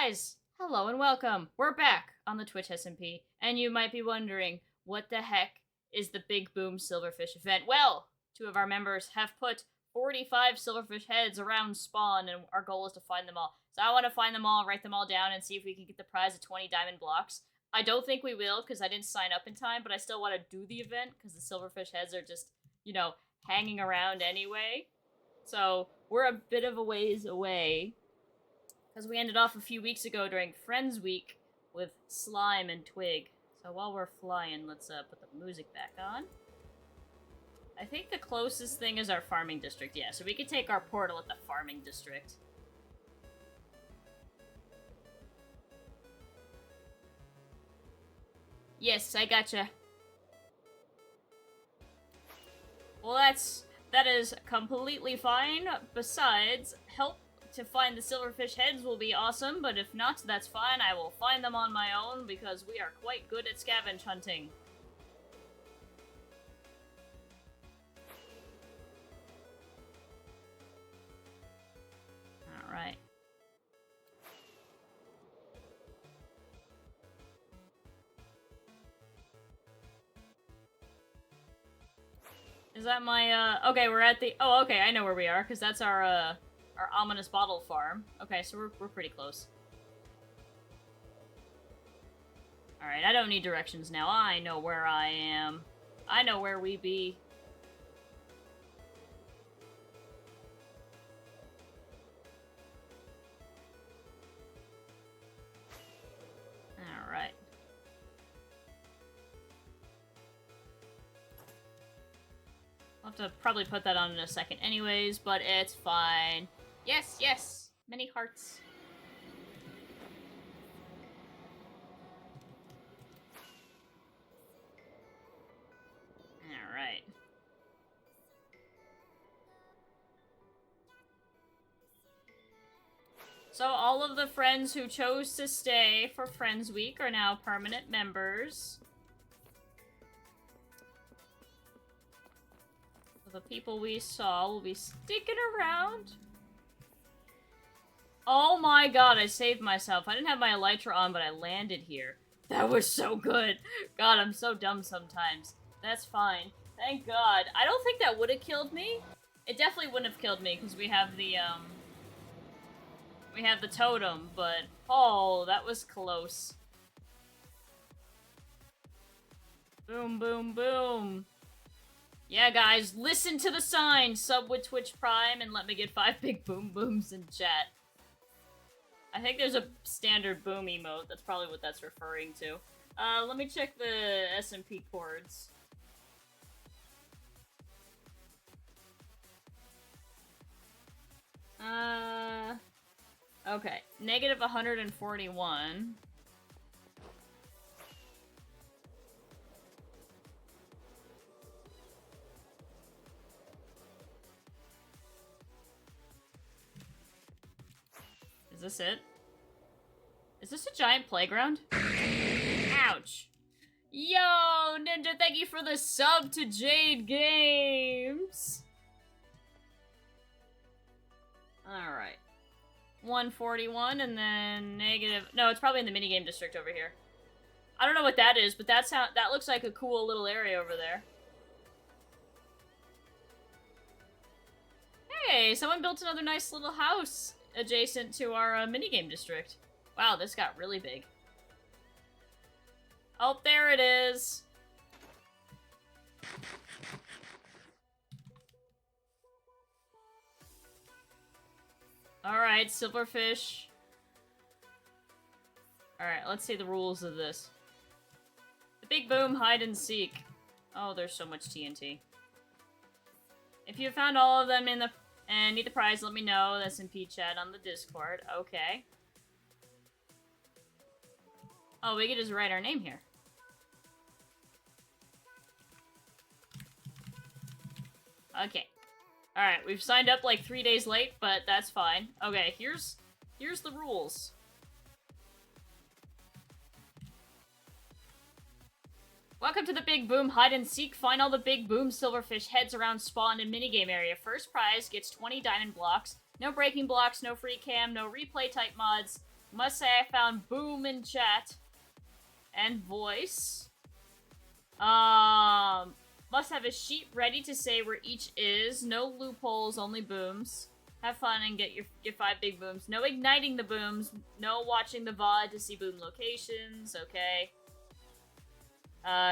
Guys, hello and welcome. We're back on the Twitch SMP, and you might be wondering, what the heck is the Big Boom Silverfish Event? Well, two of our members have put 45 silverfish heads around spawn, and our goal is to find them all. So I want to find them all, write them all down, and see if we can get the prize of 20 diamond blocks. I don't think we will, because I didn't sign up in time, but I still want to do the event, because the silverfish heads are just, you know, hanging around anyway. So we're a bit of a ways away, because we ended off a few weeks ago during Friends Week with Slime and Twig. So while we're flying, let's put the music back on. I think the closest thing is our farming district. Yeah, so we could take our portal at the farming district. Yes, I gotcha. Well, that is completely fine. Besides, help to find the silverfish heads will be awesome, but if not, that's fine. I will find them on my own because we are quite good at scavenge hunting. Alright. Is that my, okay, we're at the, oh, okay, I know where we are, because that's our ominous bottle farm. Okay, so we're pretty close. Alright, I don't need directions now. I know where I am. I know where we be. Alright. I'll have to probably put that on in a second anyways, but it's fine. Yes, yes! Many hearts. Alright. So all of the friends who chose to stay for Friends Week are now permanent members. The people we saw will be sticking around. Oh my god, I saved myself. I didn't have my elytra on, but I landed here. That was so good. God, I'm so dumb sometimes. That's fine. Thank God. I don't think that would have killed me. It definitely wouldn't have killed me, because we have the totem, but oh, that was close. Boom, boom, boom. Yeah, guys, listen to the sign. Sub with Twitch Prime and let me get 5 big boom booms in chat. I think there's a standard boom emote. That's probably what that's referring to. Let me check the SMP chords. Okay. Negative 141. Is this it? Is this a giant playground? Ouch. Yo, Ninja, thank you for the sub to Jade Games. Alright. 141 and then negative... No, it's probably in the minigame district over here. I don't know what that is, but that looks like a cool little area over there. Hey, someone built another nice little house adjacent to our minigame district. Wow, this got really big. Oh, there it is. Alright, silverfish. Alright, let's see the rules of this. The Big Boom hide and seek. Oh, there's so much TNT. If you found all of them and need the prize, let me know. SMP chat on the Discord. Okay. Oh, we could just write our name here. Okay. Alright, we've signed up like 3 days late, but that's fine. Okay, here's the rules. Welcome to the Big Boom Hide and Seek. Find all the Big Boom Silverfish heads around spawn and minigame area. First prize gets 20 diamond blocks. No breaking blocks, no free cam, no replay type mods. Must say I found Boom in chat. And voice. Must have a sheet ready to say where each is. No loopholes, only booms. Have fun and get your 5 big booms. No igniting the booms. No watching the VOD to see boom locations. Okay.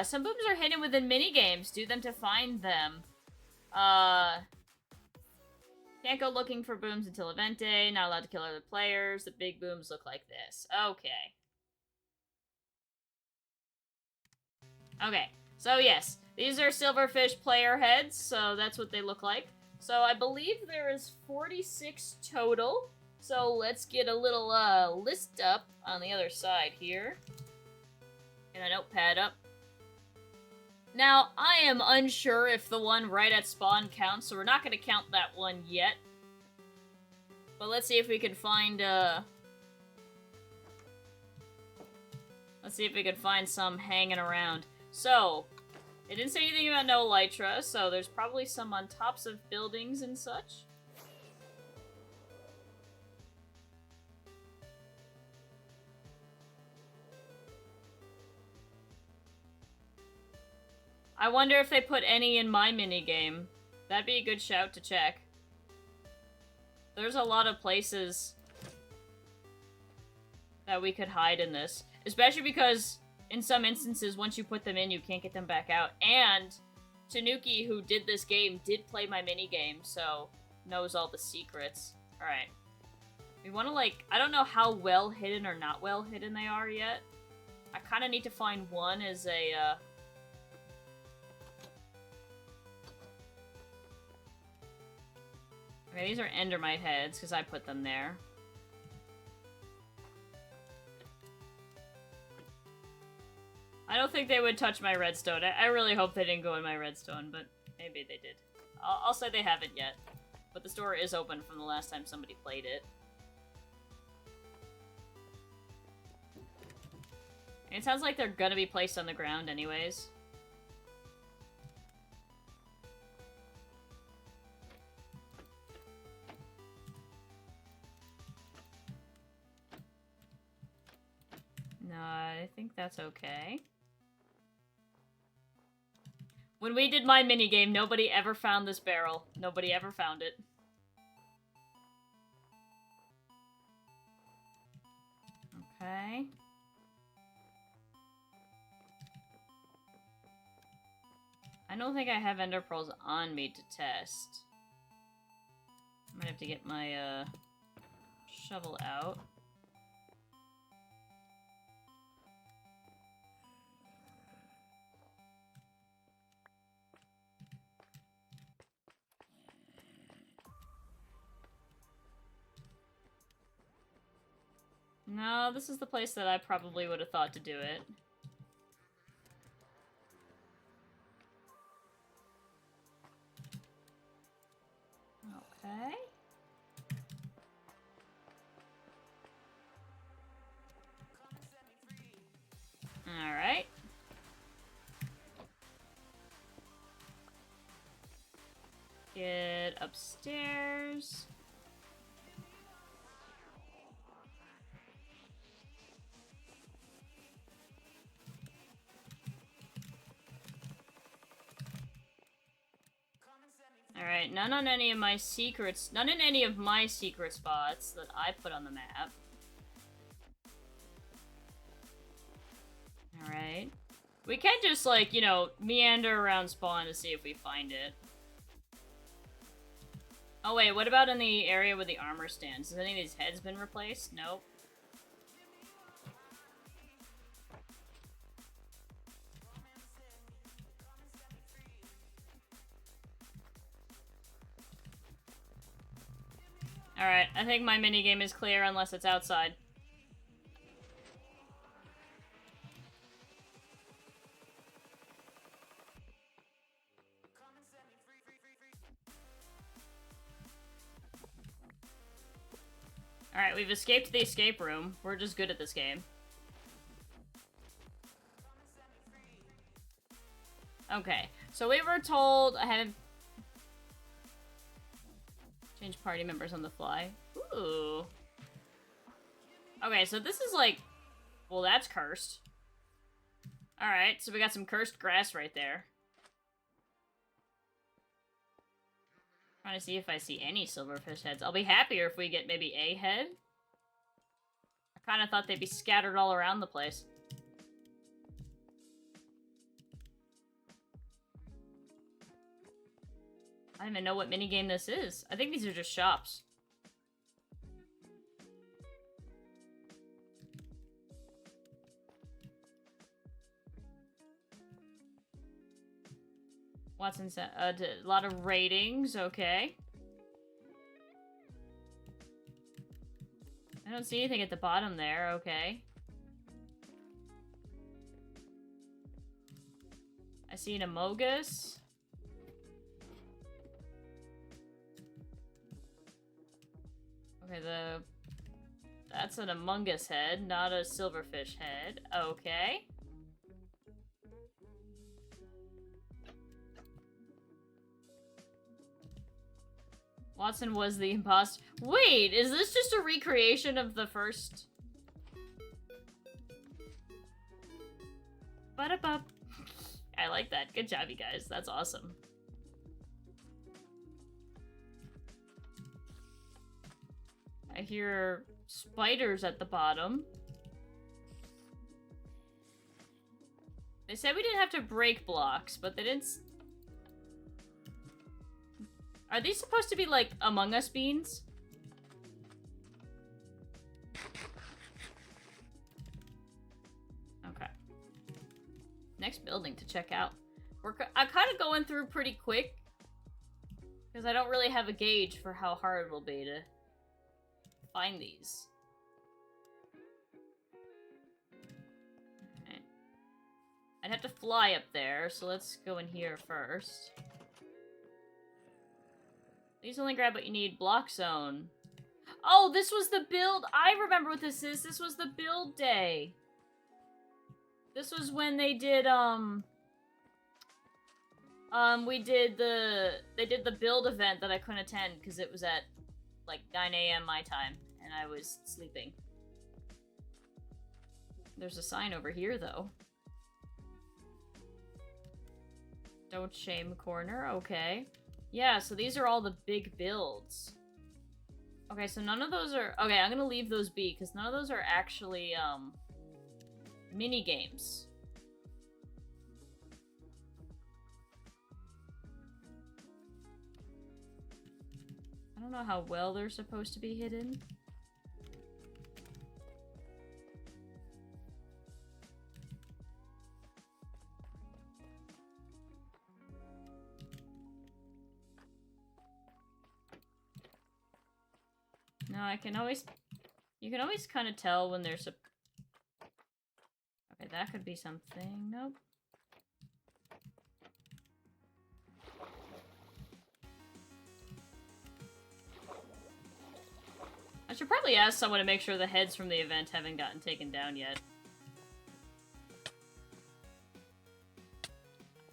Some booms are hidden within minigames. Do them to find them. Can't go looking for booms until event day. Not allowed to kill other players. The big booms look like this. Okay. Okay. So yes, these are Silverfish player heads, so that's what they look like. So I believe there is 46 total. So let's get a little list up on the other side here. Get a notepad up. Now, I am unsure if the one right at spawn counts, so we're not going to count that one yet. But let's see if we can find, let's see if we can find some hanging around. So, it didn't say anything about no elytra, so there's probably some on tops of buildings and such. I wonder if they put any in my minigame. That'd be a good shout to check. There's a lot of places that we could hide in this. Especially because, in some instances, once you put them in, you can't get them back out. And Tanuki, who did this game, did play my minigame, so knows all the secrets. Alright. We want to, like, I don't know how well hidden or not well hidden they are yet. I kind of need to find one as a, Okay, these are Endermite heads, because I put them there. I don't think they would touch my redstone. I really hope they didn't go in my redstone, but maybe they did. I'll say they haven't yet. But the store is open from the last time somebody played it. And it sounds like they're gonna be placed on the ground anyways. No, I think that's okay. When we did my minigame, nobody ever found this barrel. Nobody ever found it. Okay. I don't think I have ender pearls on me to test. I might have to get my, shovel out. No, this is the place that I probably would have thought to do it. Okay. Alright. Get upstairs. Alright, none on any of my secrets. None in any of my secret spots that I put on the map. Alright. We can just, like, you know, meander around spawn to see if we find it. Oh wait, what about in the area with the armor stands? Has any of these heads been replaced? Nope. Alright, I think my minigame is clear unless it's outside. Alright, we've escaped the escape room. We're just good at this game. Okay, so we were told I haven't... Change party members on the fly. Ooh. Okay, so this is like... Well, that's cursed. Alright, so we got some cursed grass right there. Trying to see if I see any silverfish heads. I'll be happier if we get maybe a head. I kind of thought they'd be scattered all around the place. I don't even know what minigame this is. I think these are just shops. Watson said a lot of ratings, okay. I don't see anything at the bottom there, okay. I see an Amogus. Okay, that's an Among Us head, not a silverfish head. Okay. Watson was the imposter. Wait, is this just a recreation of the first? Ba-da-ba. I like that. Good job, you guys. That's awesome. I hear spiders at the bottom. They said we didn't have to break blocks, but they didn't... Are these supposed to be, like, Among Us beans? Okay. Next building to check out. I'm kind of going through pretty quick. Because I don't really have a gauge for how hard it will be to find these. Okay. I'd have to fly up there, so let's go in here first. Please only grab what you need. Block zone. Oh, this was the build. I remember what this is. This was the build day. This was when they did, they did the build event that I couldn't attend because it was at, like, 9 a.m. my time, and I was sleeping. There's a sign over here, though. Don't shame corner. Okay. Yeah, so these are all the big builds. Okay, so none of those are... Okay, I'm gonna leave those be, because none of those are actually, mini-games. I don't know how well they're supposed to be hidden. No, I can always... You can always kind of tell when there's a... Okay, that could be something. Nope. I should probably ask someone to make sure the heads from the event haven't gotten taken down yet.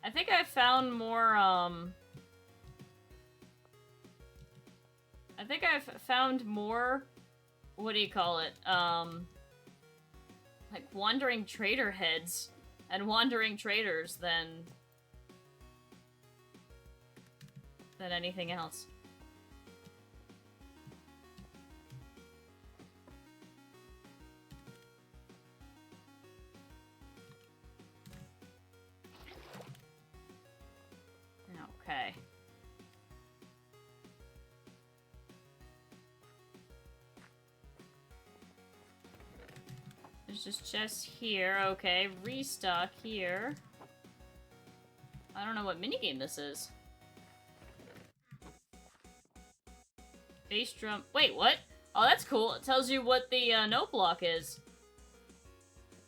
I think I found more, I think I've found more, what do you call it, like wandering trader heads and wandering traders than anything else. Okay. There's just chests here. Okay, restock here. I don't know what minigame this is. Bass drum. Wait, what? Oh, that's cool. It tells you what the note block is.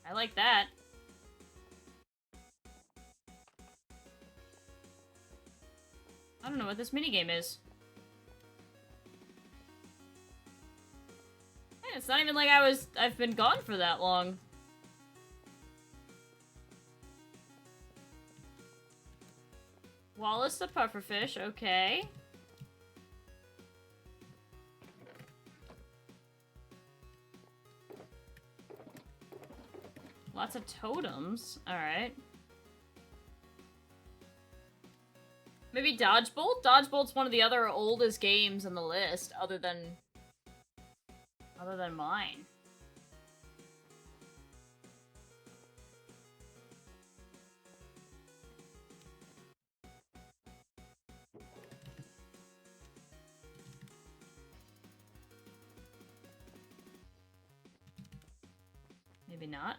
I like that. I don't know what this minigame is. Yeah, it's not even like I've been gone for that long. Wallace the pufferfish, okay. Lots of totems. Alright. Maybe Dodgebolt? Dodgebolt's one of the other oldest games on the list, other than mine. Maybe not.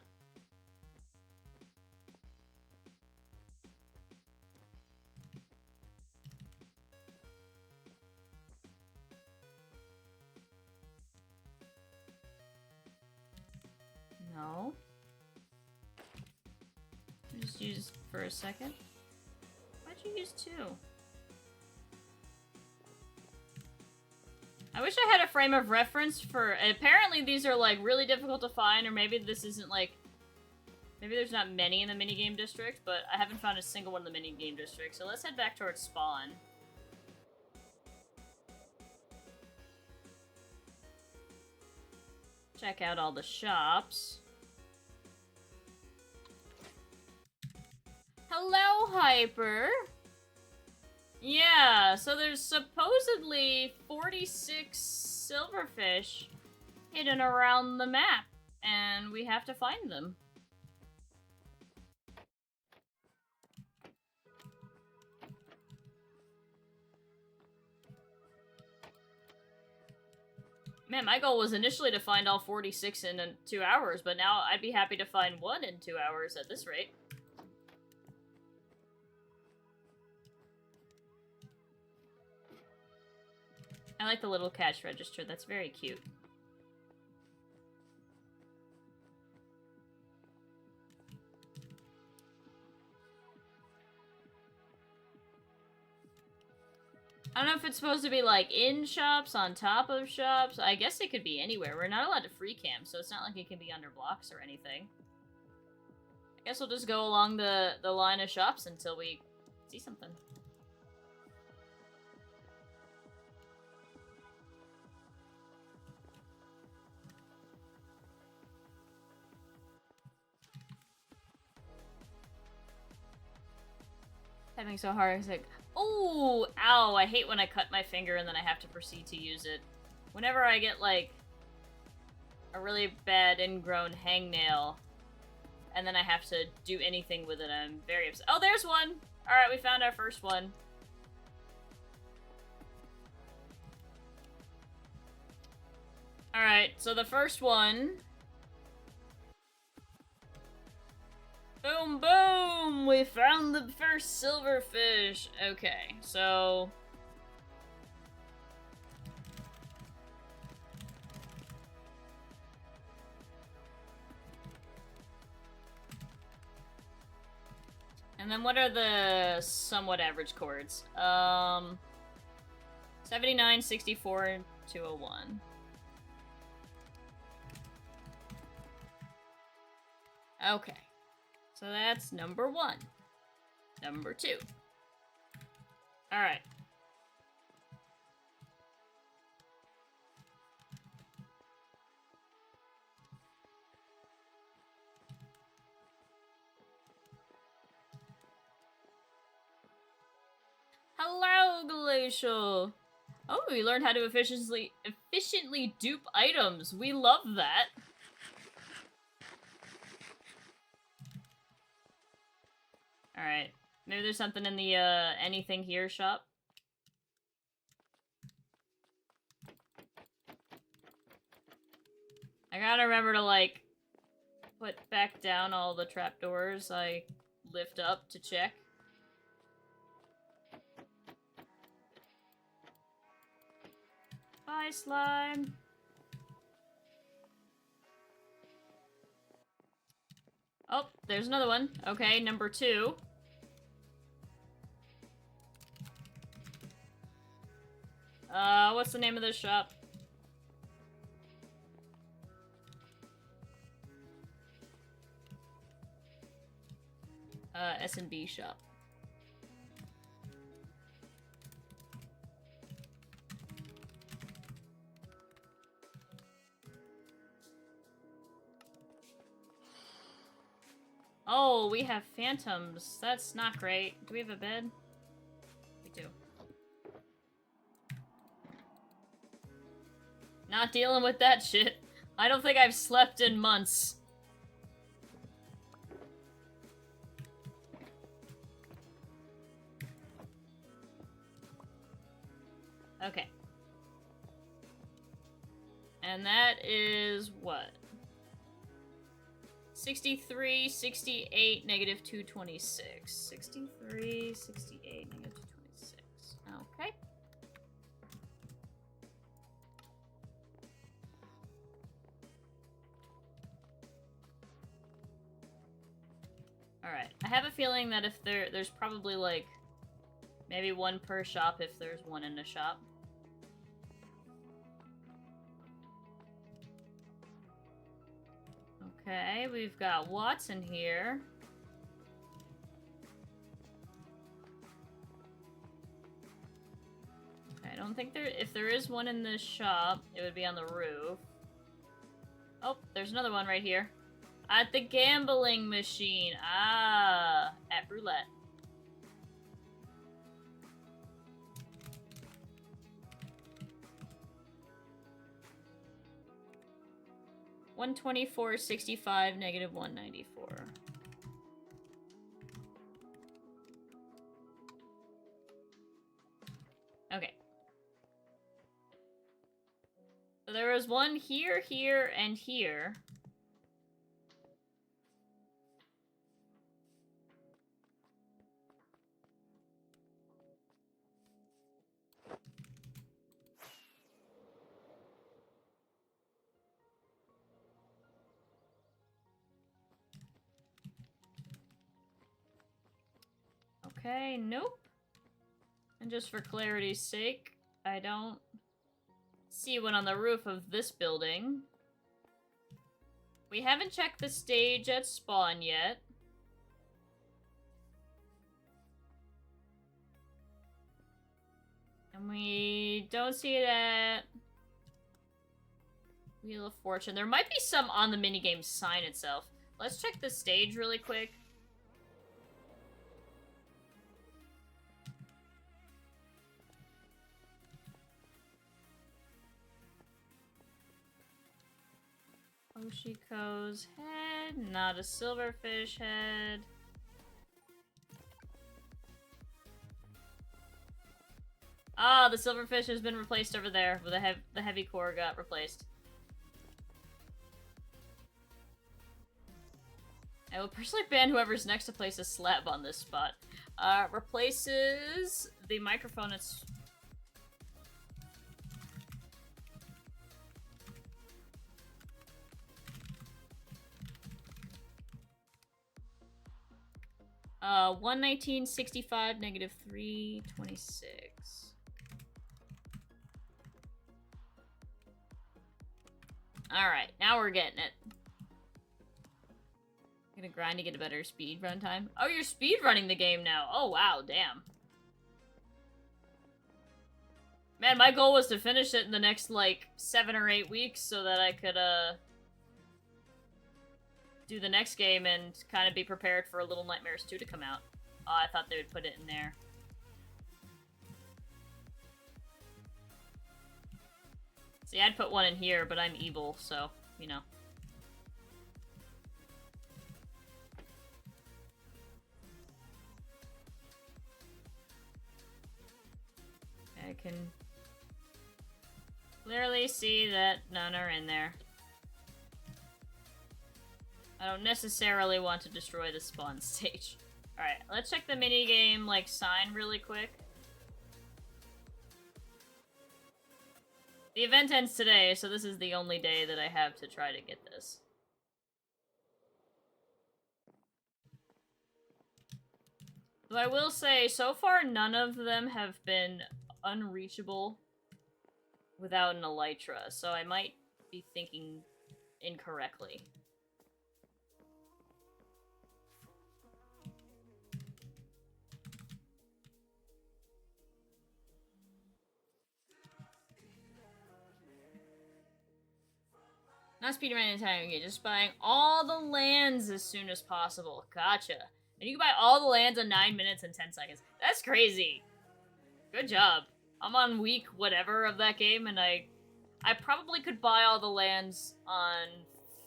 No. Just use for a second. Why'd you use 2? I wish I had a frame of reference for... Apparently these are, like, really difficult to find, or maybe this isn't, like... Maybe there's not many in the minigame district, but I haven't found a single one in the minigame district, so let's head back towards spawn. Check out all the shops. Hello, Hyper! Yeah, so there's supposedly 46 silverfish hidden around the map, and we have to find them. Man, my goal was initially to find all 46 in 2 hours, but now I'd be happy to find 1 in 2 hours at this rate. I like the little cash register, that's very cute. I don't know if it's supposed to be, like, in shops, on top of shops. I guess it could be anywhere. We're not allowed to free camp, so it's not like it can be under blocks or anything. I guess we'll just go along the line of shops until we see something. Having so hard, it's like, oh, ow, I hate when I cut my finger and then I have to proceed to use it. Whenever I get, like, a really bad ingrown hangnail, and then I have to do anything with it, I'm very upset. Oh, there's one! Alright, we found our first one. Alright, so the first one... Boom, boom! We found the first silverfish! Okay, so... And then what are the somewhat average chords? 79, 64, 201. Okay. So that's number 1. Number 2. Alright. Hello, Glacial! Oh, we learned how to efficiently dupe items. We love that. Alright. Maybe there's something in the, anything here shop? I gotta remember to, like, put back down all the trapdoors I lift up to check. Bye, slime! Oh, there's another one. Okay, number 2. What's the name of this shop? SMP shop. Oh, we have phantoms. That's not great. Do we have a bed? We do. Not dealing with that shit. I don't think I've slept in months. Okay. And that is what? 63, 68, negative 226. 63, 68, negative 226. Okay. Alright. I have a feeling that if there's probably like maybe one per shop if there's one in the shop. Okay, we've got Watson here. Okay, I don't think if there is one in this shop, it would be on the roof. Oh, there's another one right here. At the gambling machine. Ah, at roulette. $124.65, negative $194. Okay. So there was one here, here, and here. Okay, nope. And just for clarity's sake, I don't see one on the roof of this building. We haven't checked the stage at spawn yet. And we don't see it at Wheel of Fortune. There might be some on the minigame sign itself. Let's check the stage really quick. Oshiko's head, not a silverfish head. Ah, the silverfish has been replaced over there. Where the heavy core got replaced. I will personally ban whoever's next to place a slab on this spot. Replaces the microphone. It's 119.65, negative 326. Alright, now we're getting it. I'm gonna grind to get a better speed run time. Oh, you're speed running the game now. Oh, wow, damn. Man, my goal was to finish it in the next, like, 7 or 8 weeks so that I could, do the next game and kind of be prepared for Little Nightmares 2 to come out. Oh, I thought they would put it in there. See, I'd put one in here, but I'm evil, so, you know. I can clearly see that none are in there. I don't necessarily want to destroy the spawn stage. Alright, let's check the minigame, like, sign really quick. The event ends today, so this is the only day that I have to try to get this. Though I will say, so far none of them have been unreachable without an elytra, so I might be thinking incorrectly. Not speedrunning in time, okay, just buying all the lands as soon as possible. Gotcha. And you can buy all the lands in 9 minutes and 10 seconds. That's crazy. Good job. I'm on week whatever of that game, and I probably could buy all the lands on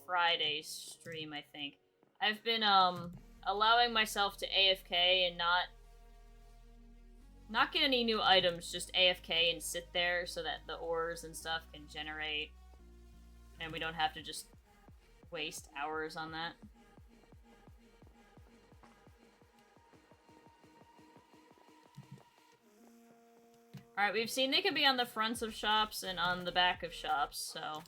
Friday's stream, I think. I've been, allowing myself to AFK and not get any new items, just AFK and sit there so that the ores and stuff can generate. And we don't have to just waste hours on that. Alright, we've seen they can be on the fronts of shops and on the back of shops, so...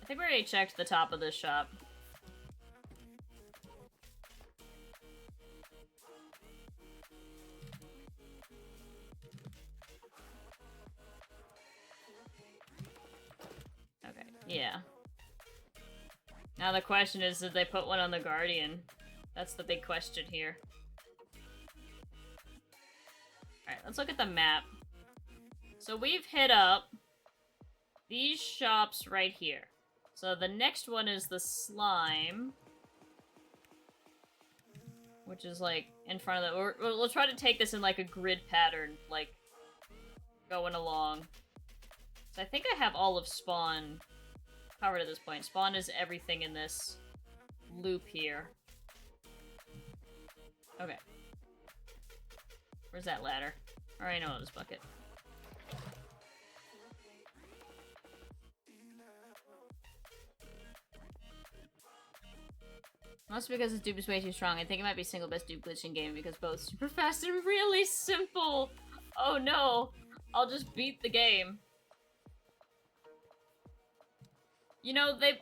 I think we already checked the top of this shop. Okay, yeah. Now the question is, did they put one on the Guardian? That's the big question here. Alright, let's look at the map. So we've hit up these shops right here. So the next one is the slime. Which is like in front of the... We'll try to take this in like a grid pattern, like going along. So I think I have all of spawn covered at this point. Spawn is everything in this loop here. Okay. Where's that ladder? Alright, I know this bucket. Mostly because this dupe is way too strong. I think it might be single best dupe glitch in game because both super fast and really simple. Oh no. I'll just beat the game. You know, they...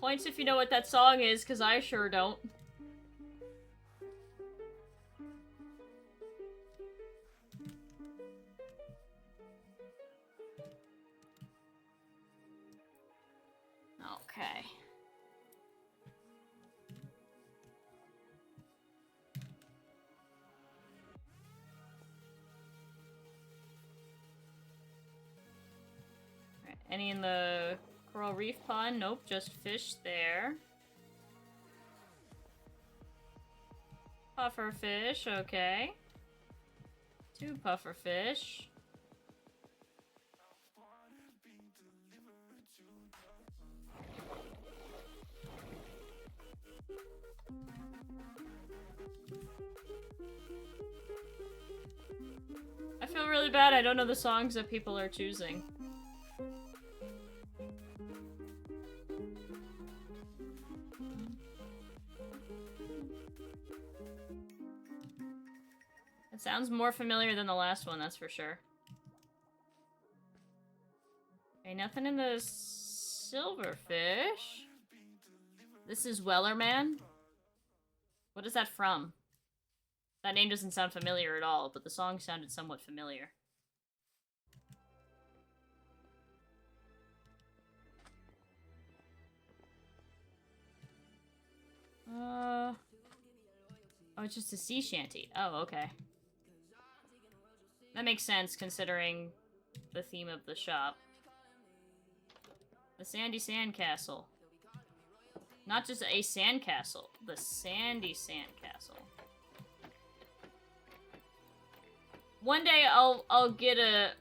Points if you know what that song is, because I sure don't. Okay. Alright, any in the coral reef pond? Nope, just fish there. Puffer fish, okay. 2 puffer fish. I feel really bad, I don't know the songs that people are choosing. It sounds more familiar than the last one, that's for sure. Okay, nothing in the silverfish. This is Wellerman. What is that from? That name doesn't sound familiar at all, but the song sounded somewhat familiar. Oh, it's just a sea shanty. Oh, okay. That makes sense, considering the theme of the shop. The Sandy Sandcastle. Not just a sandcastle, the Sandy Sandcastle. One day I'll get a...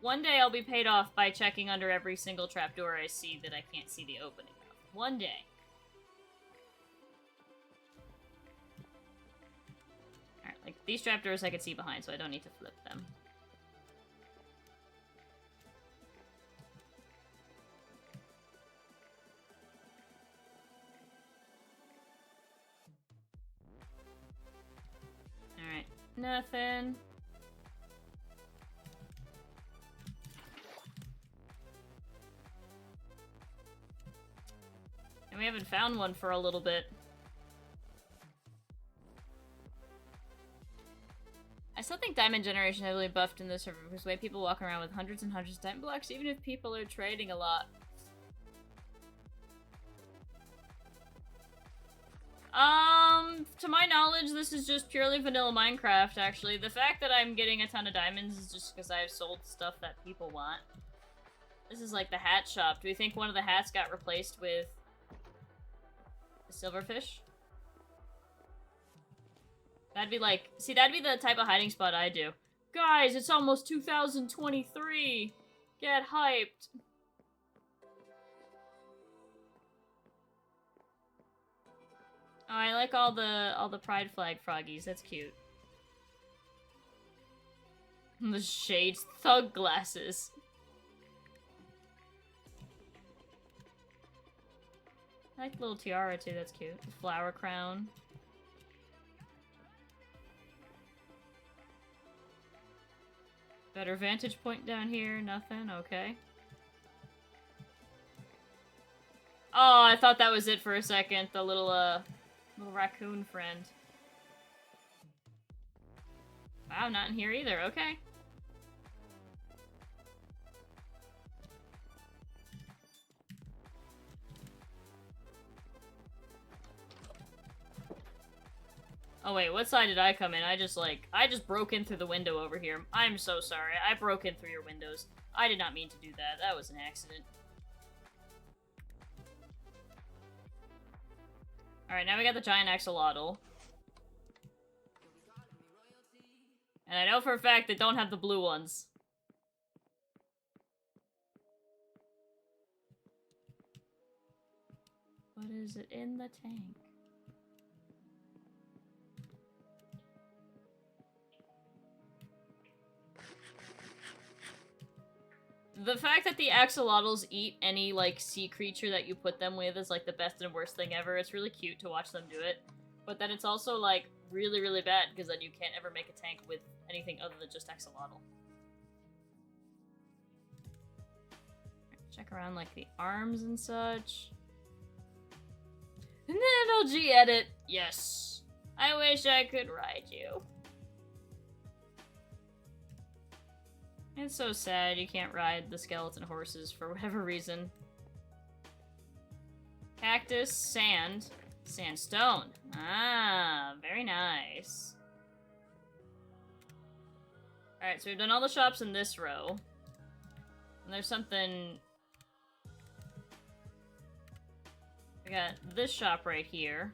One day I'll be paid off by checking under every single trapdoor I see that I can't see the opening of. One day. Alright, like, these trapdoors I can see behind, so I don't need to flip them. Alright, nothing. And we haven't found one for a little bit. I still think Diamond Generation heavily buffed in this server because the way people walk around with hundreds and hundreds of diamond blocks, even if people are trading a lot. To my knowledge, this is just purely vanilla Minecraft, actually. The fact that I'm getting a ton of diamonds is just because I've sold stuff that people want. This is like the hat shop. Do we think one of the hats got replaced with a silverfish? That'd be like... See, that'd be the type of hiding spot I do. Guys, it's almost 2023! Get hyped! Oh, I like all the pride flag froggies. That's cute. The shades. Thug glasses. I like the little tiara too, that's cute. The flower crown. Better vantage point down here, nothing, okay. Oh, I thought that was it for a second, the little raccoon friend. Wow, not in here either, okay. Oh wait, what side did I come in? I just broke in through the window over here. I'm so sorry. I broke in through your windows. I did not mean to do that. That was an accident. Alright, now we got the giant axolotl. And I know for a fact they don't have the blue ones. What is it in the tank? The fact that the axolotls eat any, like, sea creature that you put them with is, like, the best and worst thing ever. It's really cute to watch them do it. But then it's also, like, really, really bad, because then you can't ever make a tank with anything other than just axolotl. Check around, like, the arms and such. NLG edit! Yes. I wish I could ride you. It's so sad you can't ride the skeleton horses for whatever reason. Cactus, sand, sandstone. Ah, very nice. Alright, so we've done all the shops in this row. And there's something... We got this shop right here.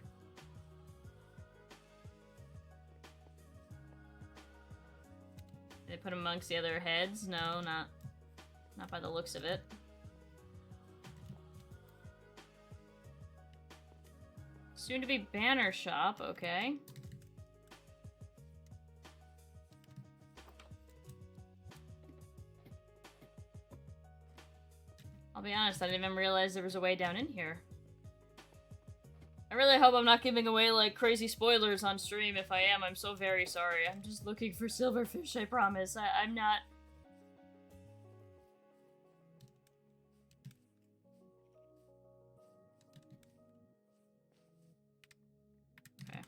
They put amongst the other heads? No, not by the looks of it. Soon to be banner shop, okay. I'll be honest, I didn't even realize there was a way down in here. I really hope I'm not giving away, like, crazy spoilers on stream. If I am, I'm so very sorry. I'm just looking for silverfish, I promise. I'm not... Okay.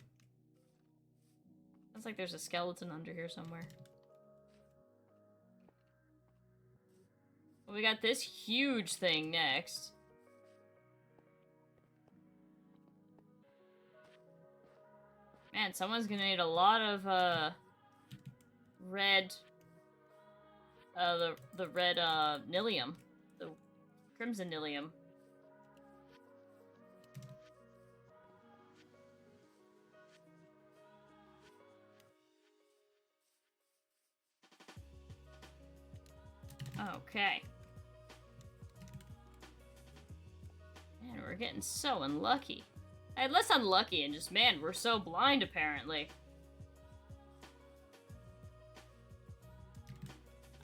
Sounds like there's a skeleton under here somewhere. Well, we got this huge thing next. Man, someone's gonna need a lot of, red, the red, Nilium. The Crimson Nilium. Okay. Man, we're getting so unlucky. Less unlucky and just, man, we're so blind, apparently.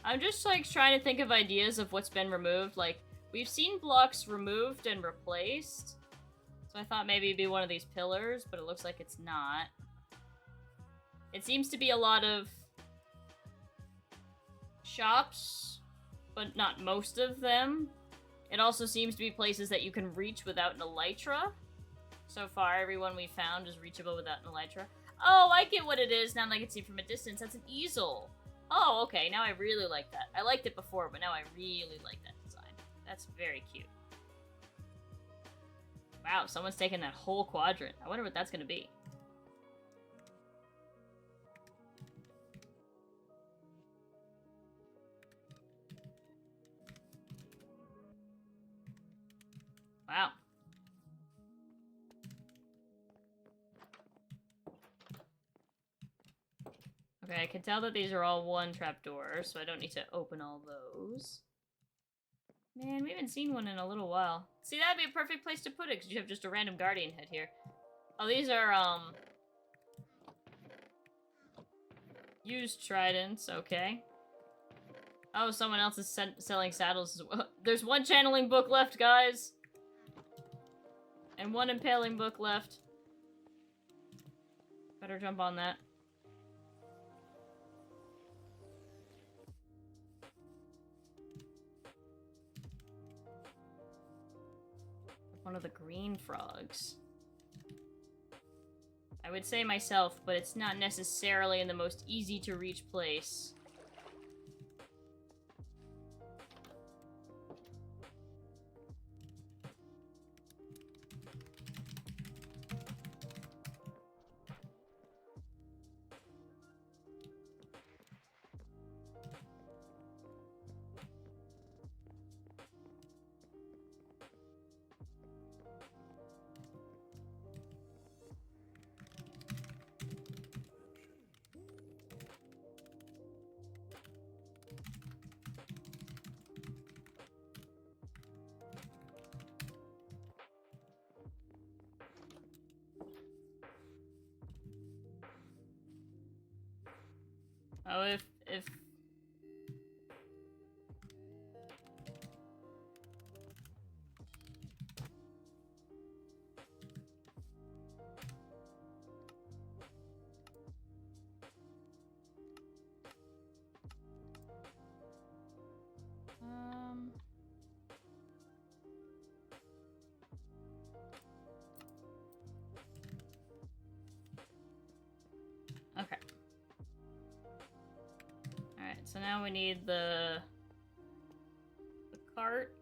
I'm just, like, trying to think of ideas of what's been removed. Like, we've seen blocks removed and replaced. So I thought maybe it'd be one of these pillars, but it looks like it's not. It seems to be a lot of shops, but not most of them. It also seems to be places that you can reach without an elytra. So far, everyone we found is reachable without an elytra. Oh, I get what it is now that I can see from a distance. That's an easel. Oh, okay, now I really like that. I liked it before, but now I really like that design. That's very cute. Wow, someone's taken that whole quadrant. I wonder what that's gonna be. Wow. Okay, I can tell that these are all one trapdoor, so I don't need to open all those. Man, we haven't seen one in a little while. See, that'd be a perfect place to put it, because you have just a random guardian head here. Oh, these are, used tridents, okay. Oh, someone else is selling saddles as well. There's one channeling book left, guys! And one impaling book left. Better jump on that. One of the green frogs. I would say myself, but it's not necessarily in the most easy to reach place. Oh, if... Okay. Alright, so now we need the cart.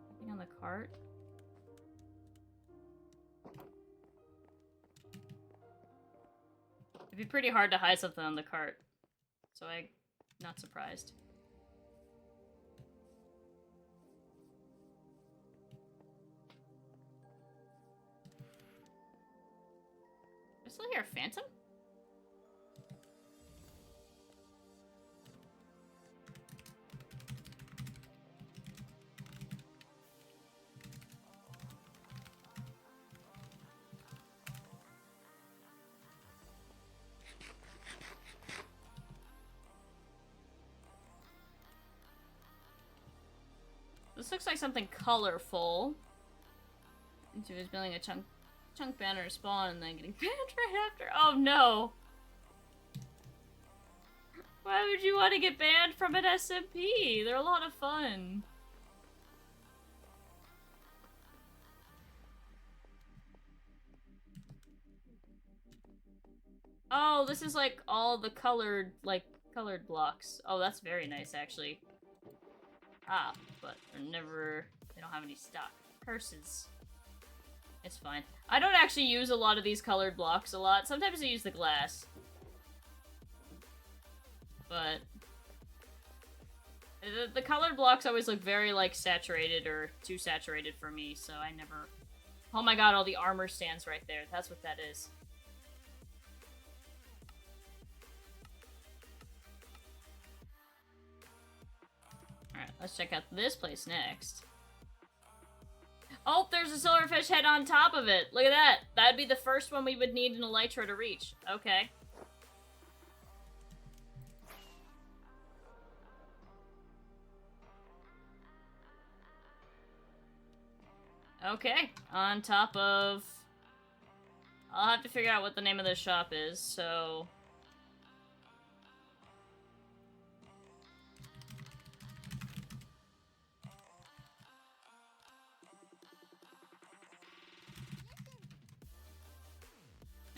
Something on the cart. It'd be pretty hard to hide something on the cart. So I'm not surprised. I still hear a phantom? This looks like something colorful. Into his building a chunk banner spawn and then getting banned right after. Oh no! Why would you want to get banned from an SMP? They're a lot of fun. Oh, this is like all the colored blocks. Oh, that's very nice actually. Ah, but they don't have any stock. Curses. It's fine. I don't actually use a lot of these colored blocks a lot. Sometimes I use the glass. But the colored blocks always look very, like, saturated or too saturated for me, so I never... Oh my god, all the armor stands right there. That's what that is. Alright, let's check out this place next. Oh, there's a silverfish head on top of it. Look at that. That'd be the first one we would need an elytra to reach. Okay. Okay, on top of... I'll have to figure out what the name of this shop is, so...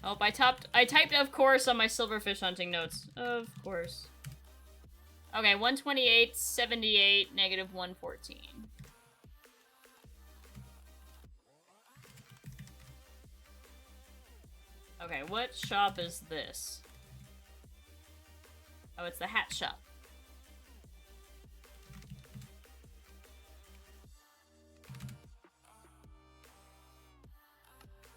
Oh, I typed of course on my silverfish hunting notes. Of course. Okay, 128, 78, negative 114. Okay, what shop is this? Oh, it's the hat shop.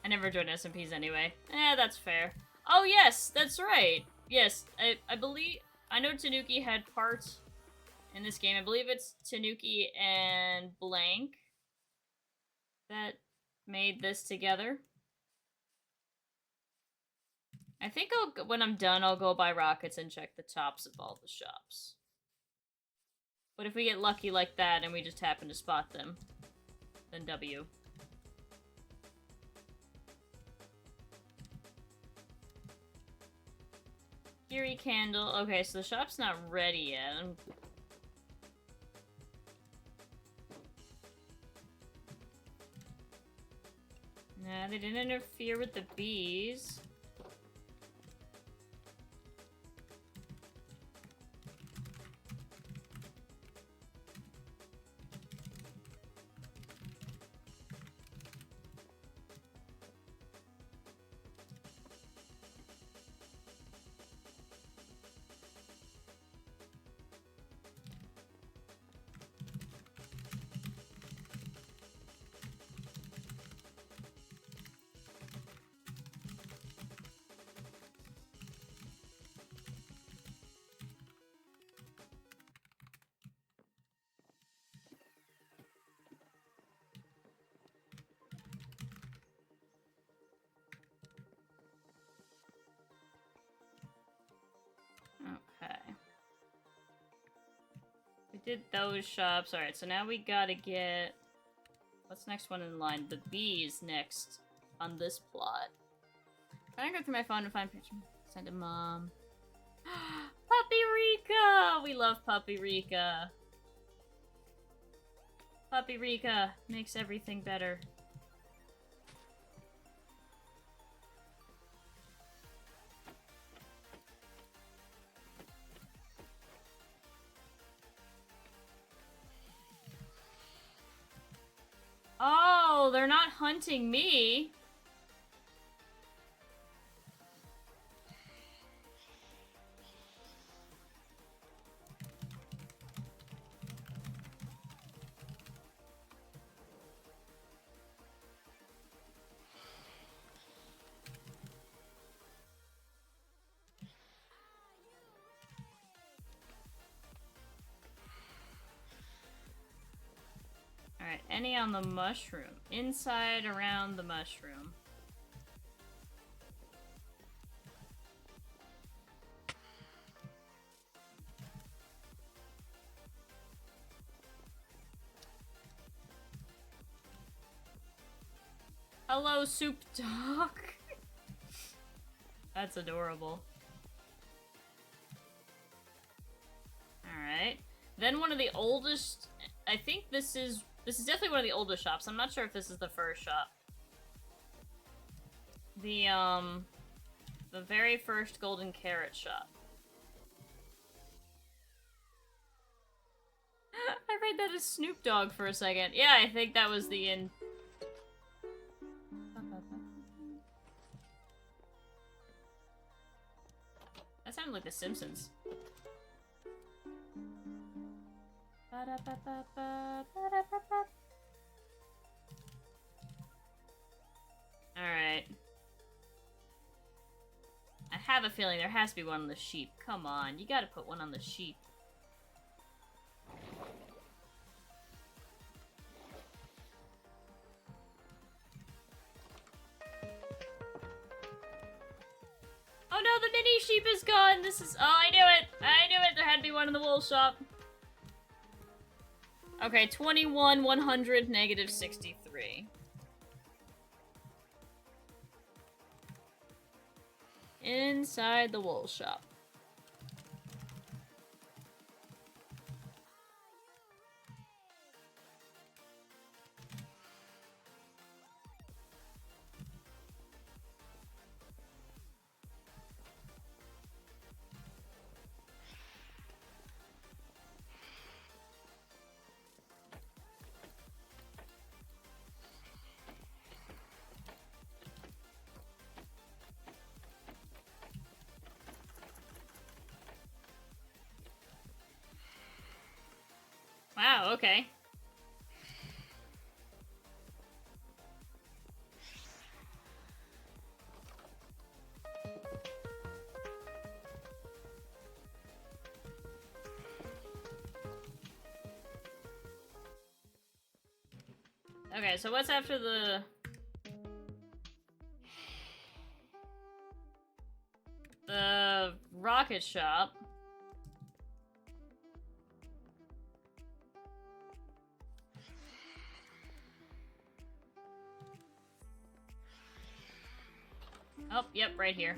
I never joined SMPs anyway. That's fair. Oh, yes, that's right. Yes, I believe... I know Tanuki had parts in this game. I believe it's Tanuki and Blank that made this together. I think when I'm done, I'll go buy rockets and check the tops of all the shops. But if we get lucky like that and we just happen to spot them, then W. Kiri candle. Okay, so the shop's not ready yet. Nah, they didn't interfere with the bees. Did those shops. Alright, so now we gotta get... What's next one in line? The bees next on this plot. I'm gonna go through my phone and find a picture. Send to Mom. Puppy Rika! We love Puppy Rika. Puppy Rika makes everything better. Oh, they're not hunting me. Alright, any on the mushroom. Inside, around the mushroom. Hello, Soup Dog. That's adorable. Alright. Then one of the oldest... I think this is definitely one of the oldest shops. I'm not sure if this is the first shop. The very first golden carrot shop. I read that as Snoop Dogg for a second. Yeah, I think that was the in... That sounded like The Simpsons. Alright. I have a feeling there has to be one on the sheep. Come on, you gotta put one on the sheep. Oh no, the mini sheep is gone! This is- oh, I knew it! I knew it! There had to be one in the wool shop. Okay, 21, 100, negative 63. Inside the wool shop. Wow, okay. Okay, so what's after the rocket shop? Oh, yep, right here.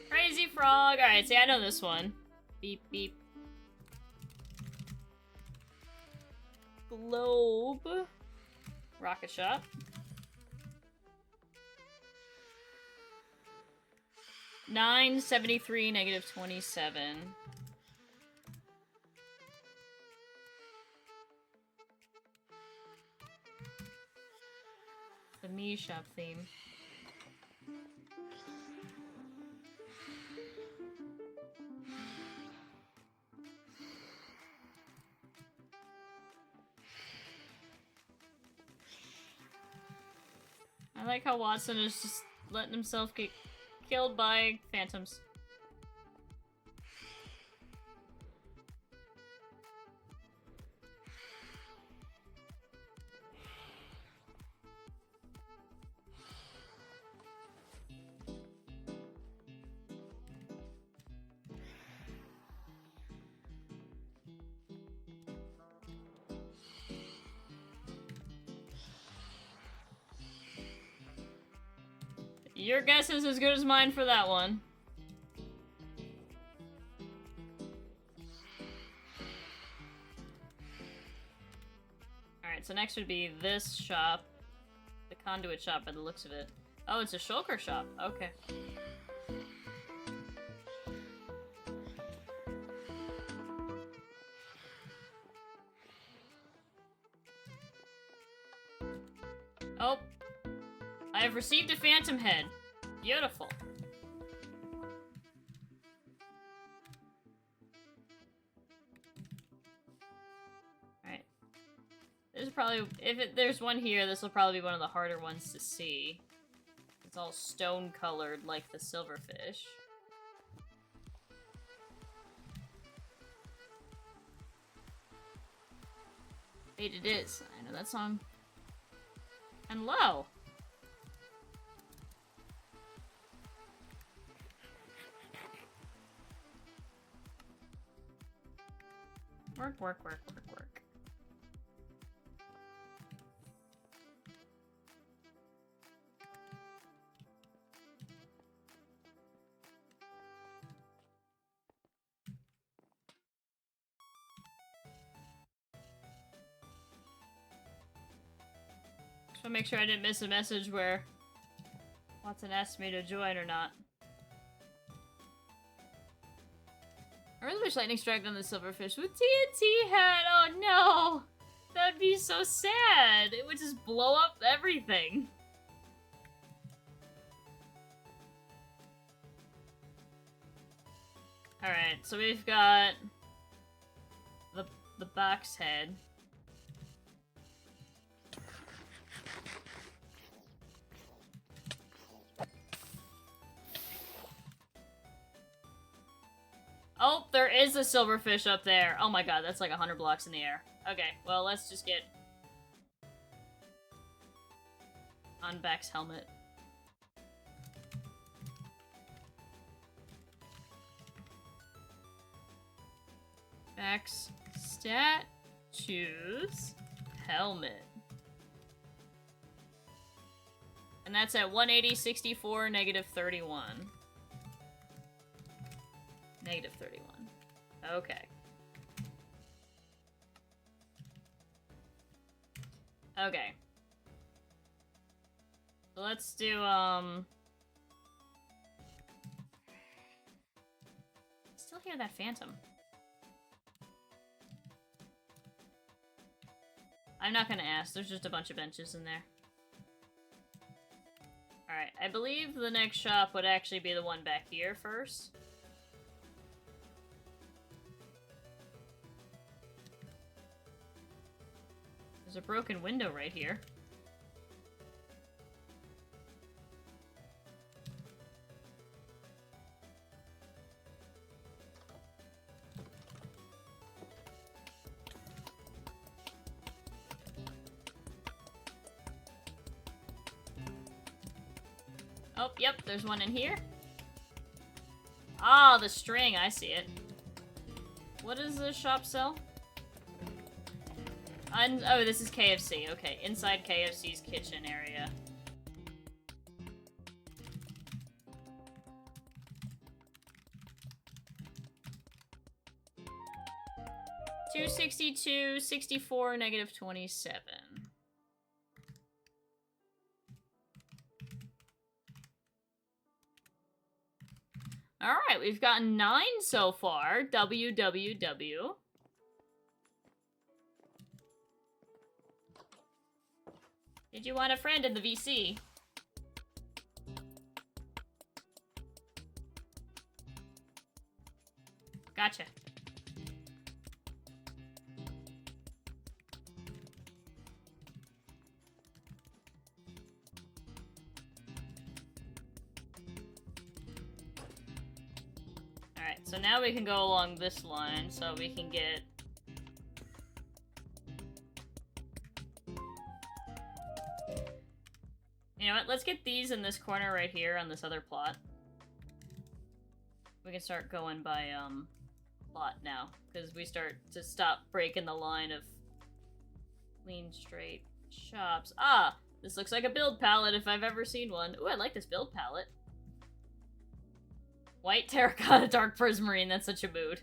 Crazy frog. Alright, see, I know this one. Beep, beep. Globe. Rocket shop. $9.73, -27. The me shop theme. I like how Watson is just letting himself get killed by phantoms. Your guess is as good as mine for that one. Alright, so next would be this shop. The conduit shop by the looks of it. Oh, it's a shulker shop. Okay. Oh. I have received a phantom head. Beautiful. Alright. There's probably... there's one here, this will probably be one of the harder ones to see. It's all stone-colored like the silverfish. Wait, it is. I know that song. And low. Work, work, work, work, work. Just wanna make sure I didn't miss a message where Watson asked me to join or not. I really wish lightning struck on the silverfish with TNT head. Oh no! That'd be so sad. It would just blow up everything. Alright, so we've got the box head. Oh, there is a silverfish up there. Oh my god, that's like 100 blocks in the air. Okay, well, let's just get on Beck's helmet. Beck's stat, choose, helmet. And that's at 180, 64, -31. -31. Okay. Okay. So let's do, still hear that phantom. I'm not gonna ask, there's just a bunch of benches in there. Alright, I believe the next shop would actually be the one back here first. There's a broken window right here. Oh, yep, there's one in here. Ah, the string, I see it. What does the shop sell? Oh, this is KFC. Okay, inside KFC's kitchen area. $262, 64, negative 27. Alright, we've gotten 9 so far. WWW. Did you want a friend in the VC? Gotcha. Alright, so now we can go along this line so we can get... You know what, let's get these in this corner right here on this other plot. We can start going by, plot now, because we start to stop breaking the line of clean, straight shops. Ah! This looks like a build palette if I've ever seen one. Ooh, I like this build palette. White terracotta dark prismarine, that's such a mood.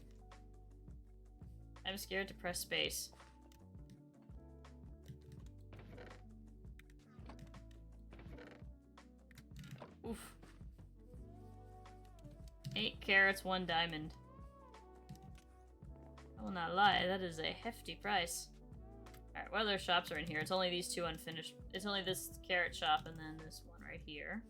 I'm scared to press space. Oof. 8 carats, 1 diamond. I will not lie, that is a hefty price. Alright, what other shops are in here? It's only these 2 unfinished. It's only this carrot shop and then this one right here.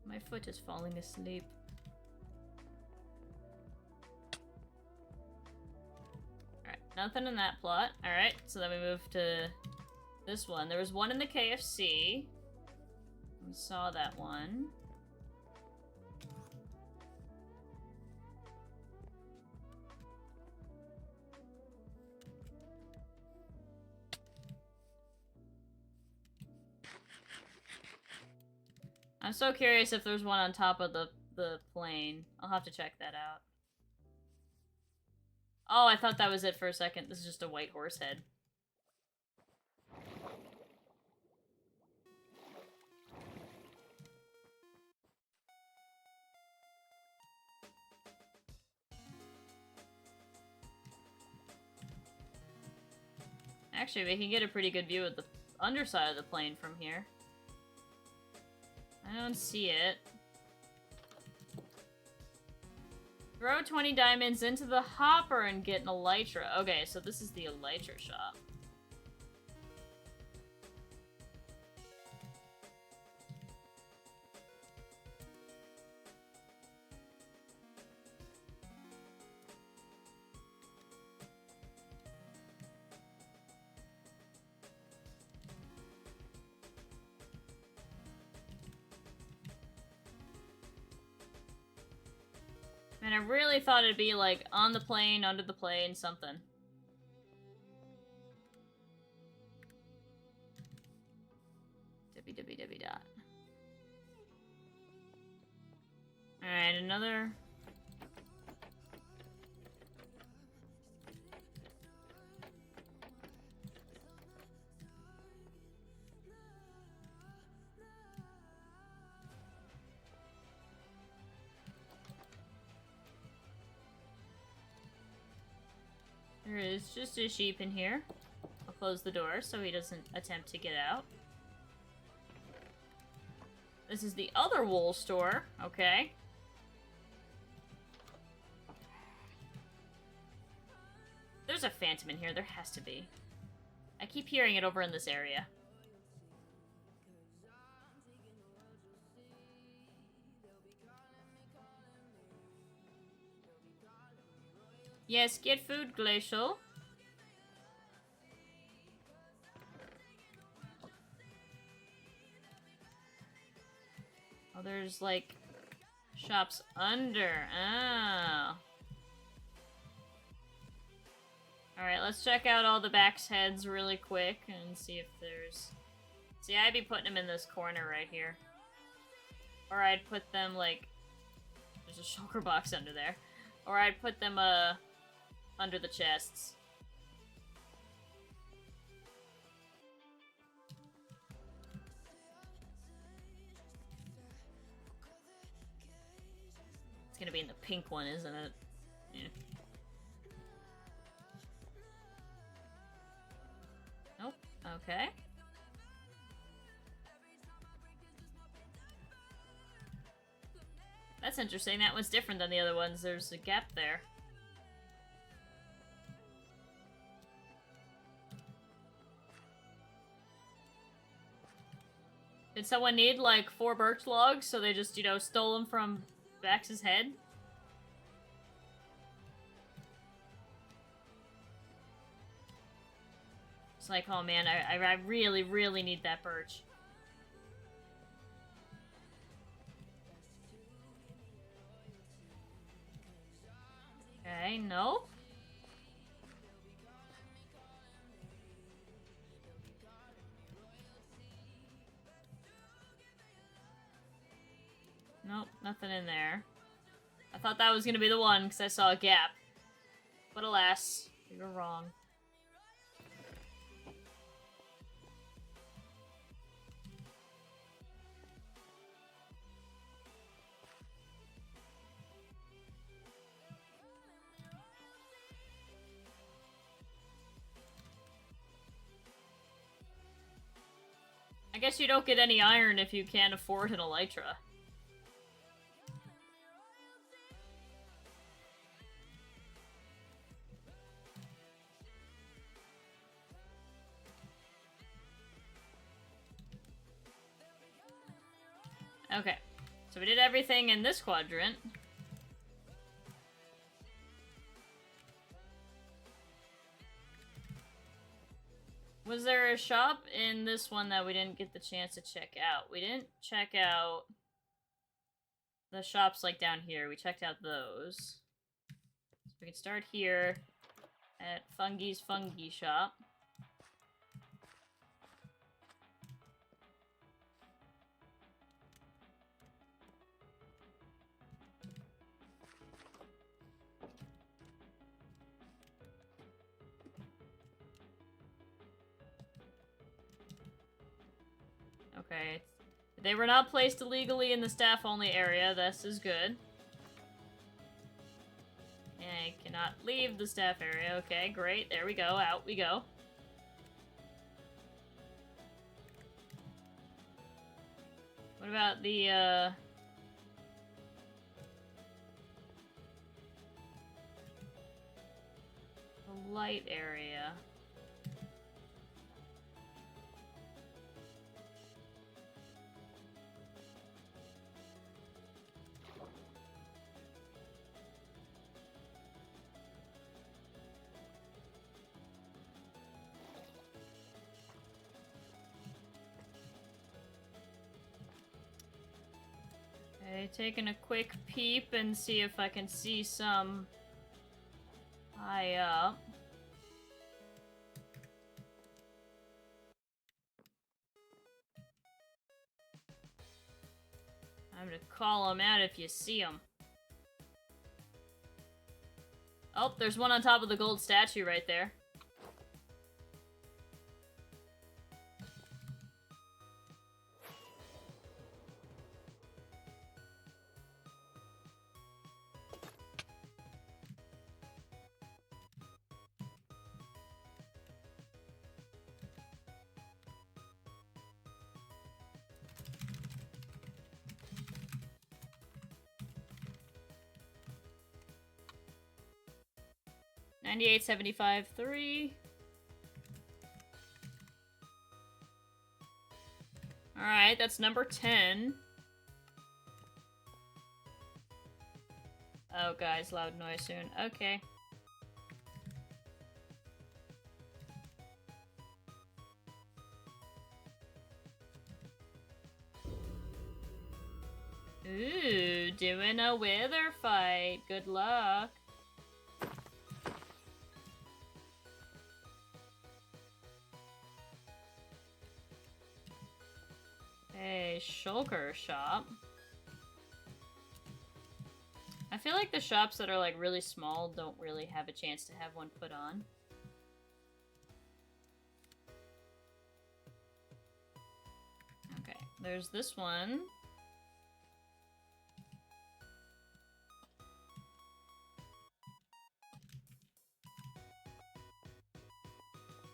My foot is falling asleep. Alright, nothing in that plot. Alright, so then we move to this one. There was one in the KFC. We saw that one. I'm so curious if there's one on top of the plane. I'll have to check that out. Oh, I thought that was it for a second. This is just a white horse head. Actually, we can get a pretty good view of the underside of the plane from here. I don't see it. Throw 20 diamonds into the hopper and get an elytra. Okay, so this is the elytra shop. And I really thought it'd be like on the plane, under the plane, something. www. Alright, another. There is just a sheep in here. I'll close the door so he doesn't attempt to get out. This is the other wool store. Okay. There's a phantom in here. There has to be. I keep hearing it over in this area. Yes, get food, Glacial. Oh, there's, like, shops under. Oh. Alright, let's check out all the back's heads really quick and see if there's... See, I'd be putting them in this corner right here. Or I'd put them, like... There's a shulker box under there. Or I'd put them, under the chests. It's gonna be in the pink one, isn't it? Yeah. Nope. Okay. That's interesting. That one's different than the other ones. There's a gap there. Did someone need, like, 4 birch logs, so they just, you know, stole them from Vax's head? It's like, oh man, I really, really need that birch. Okay, no. Nope, nothing in there. I thought that was gonna be the one, because I saw a gap. But alas, we were wrong. I guess you don't get any iron if you can't afford an elytra. Okay, so we did everything in this quadrant. Was there a shop in this one that we didn't get the chance to check out? We didn't check out the shops like down here. We checked out those. So we can start here at Fungi's Fungi Shop. Okay. They were not placed illegally in the staff-only area. This is good. And I cannot leave the staff area. Okay, great. There we go. Out we go. What about the light area? Okay, taking a quick peep and see if I can see some high up. I'm gonna call them out if you see them. Oh, there's one on top of the gold statue right there. $98.75.3. Alright, that's number 10. Oh, guys, loud noise soon. Okay. Ooh, doing a wither fight. Good luck. A shulker shop. I feel like the shops that are like really small don't really have a chance to have one put on. Okay, there's this one.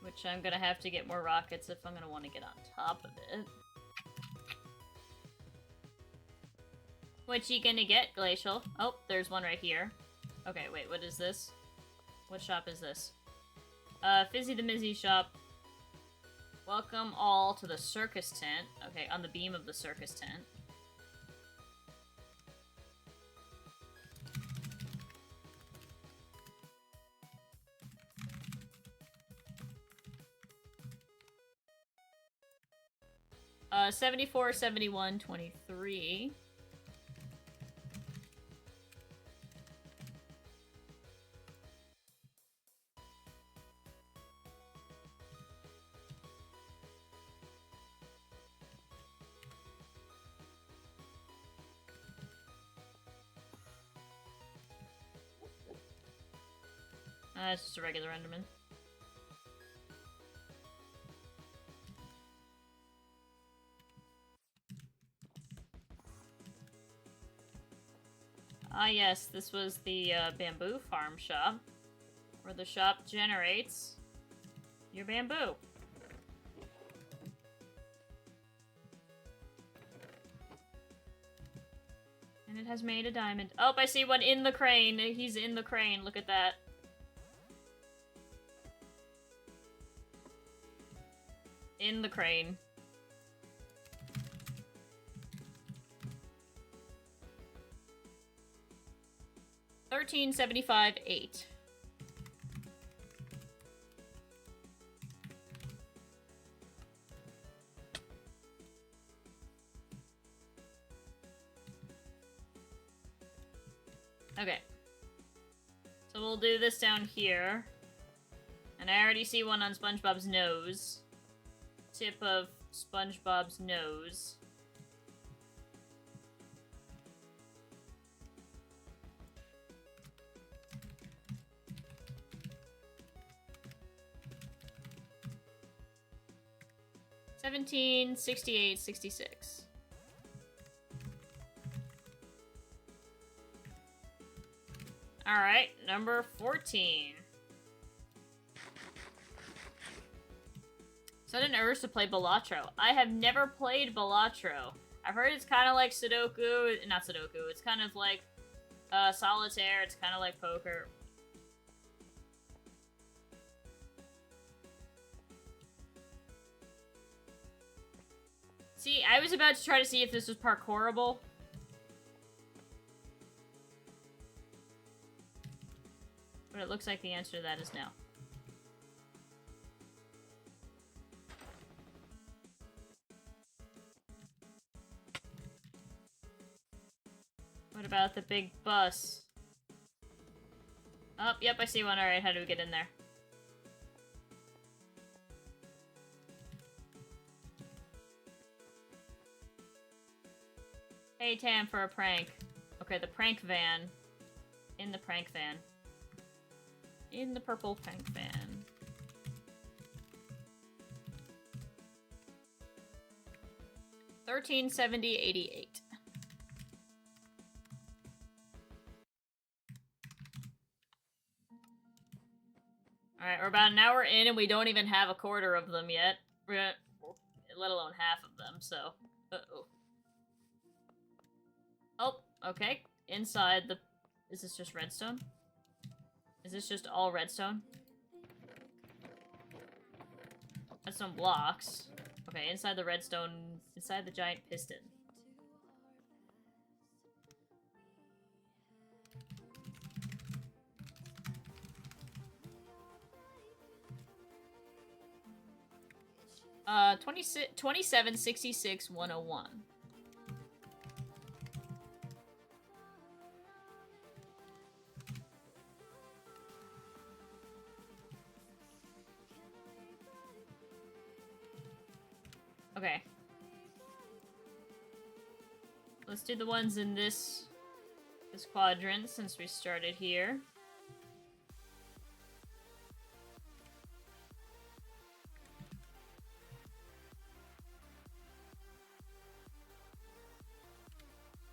Which I'm gonna have to get more rockets if I'm gonna want to get on top of it. What you gonna get, Glacial? Oh, there's one right here. Okay, wait, what is this? What shop is this? Fizzy the Mizzy shop. Welcome all to the circus tent. Okay, on the beam of the circus tent. Uh, 74, 71, 23. It's just a regular Enderman. Ah yes, this was the bamboo farm shop, where the shop generates your bamboo. And it has made a diamond. Oh, I see one in the crane. He's in the crane. Look at that. In the crane. $13.75.8. Okay. So we'll do this down here. And I already see one on SpongeBob's nose. Tip of SpongeBob's nose. $17.68.66. Alright, number 14. Sudden urge to play Balatro. I have never played Balatro. I've heard it's kind of like Sudoku. Not Sudoku. It's kind of like Solitaire. It's kind of like poker. See, I was about to try to see if this was parkourable. But it looks like the answer to that is no. What about the big bus? Oh, yep, I see one. Alright, how do we get in there? Hey, Tam, for a prank. Okay, the prank van. In the prank van. In the purple prank van. $13.70.88. Alright, we're about an hour in and we don't even have a quarter of them yet. Let alone half of them, so... Uh-oh. Oh, okay. Inside the... Is this just redstone? Is this just all redstone? Redstone blocks. Okay, inside the redstone... Inside the giant piston. $27.66.101. Okay. Let's do the ones in this quadrant since we started here.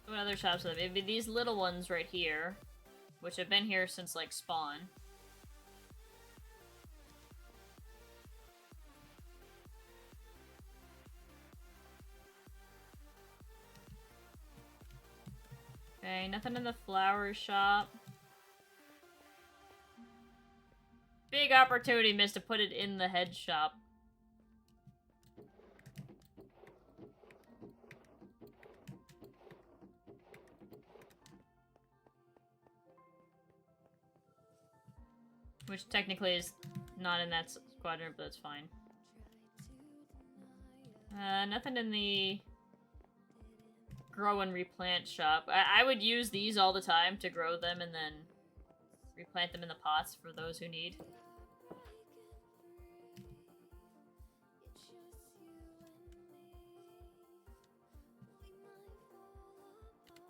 What other shops are there? Maybe these little ones right here, which have been here since, like, spawn. Okay, nothing in the flower shop. Big opportunity missed to put it in the head shop. Which technically is not in that quadrant, but that's fine. Nothing in the grow and replant shop. I would use these all the time to grow them and then replant them in the pots for those who need.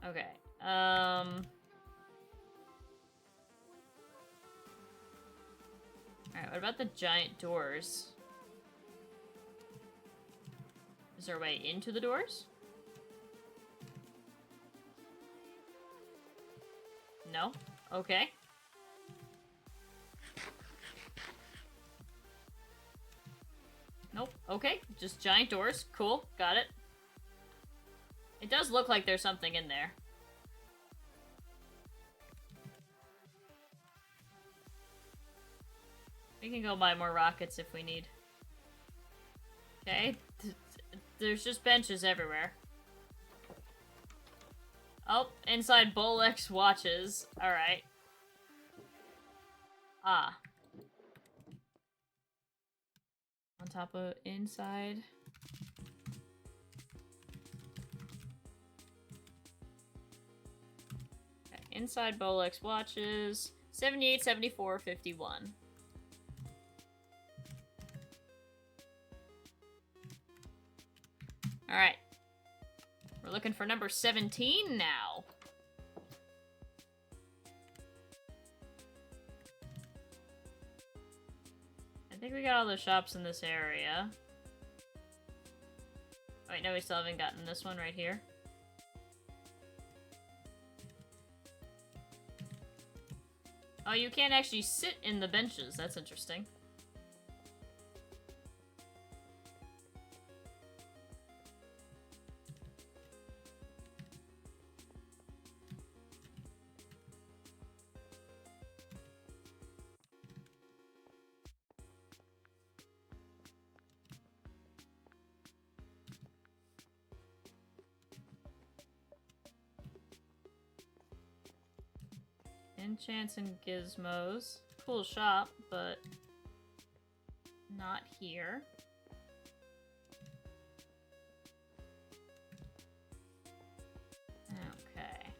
Okay. Alright, what about the giant doors? Is there a way into the doors? No? Okay. Nope. Okay. Just giant doors. Cool. Got it. It does look like there's something in there. We can go buy more rockets if we need. Okay. There's just benches everywhere. Oh, inside Bolex watches. Alright. Ah. On top of inside. Okay, inside Bolex watches. 78, 74, 51. Alright. We're looking for number 17 now. I think we got all the shops in this area. Oh, wait, no, we still haven't gotten this one right here. Oh, you can't actually sit in the benches. That's interesting. Enchants and Gizmos. Cool shop, but not here. Okay.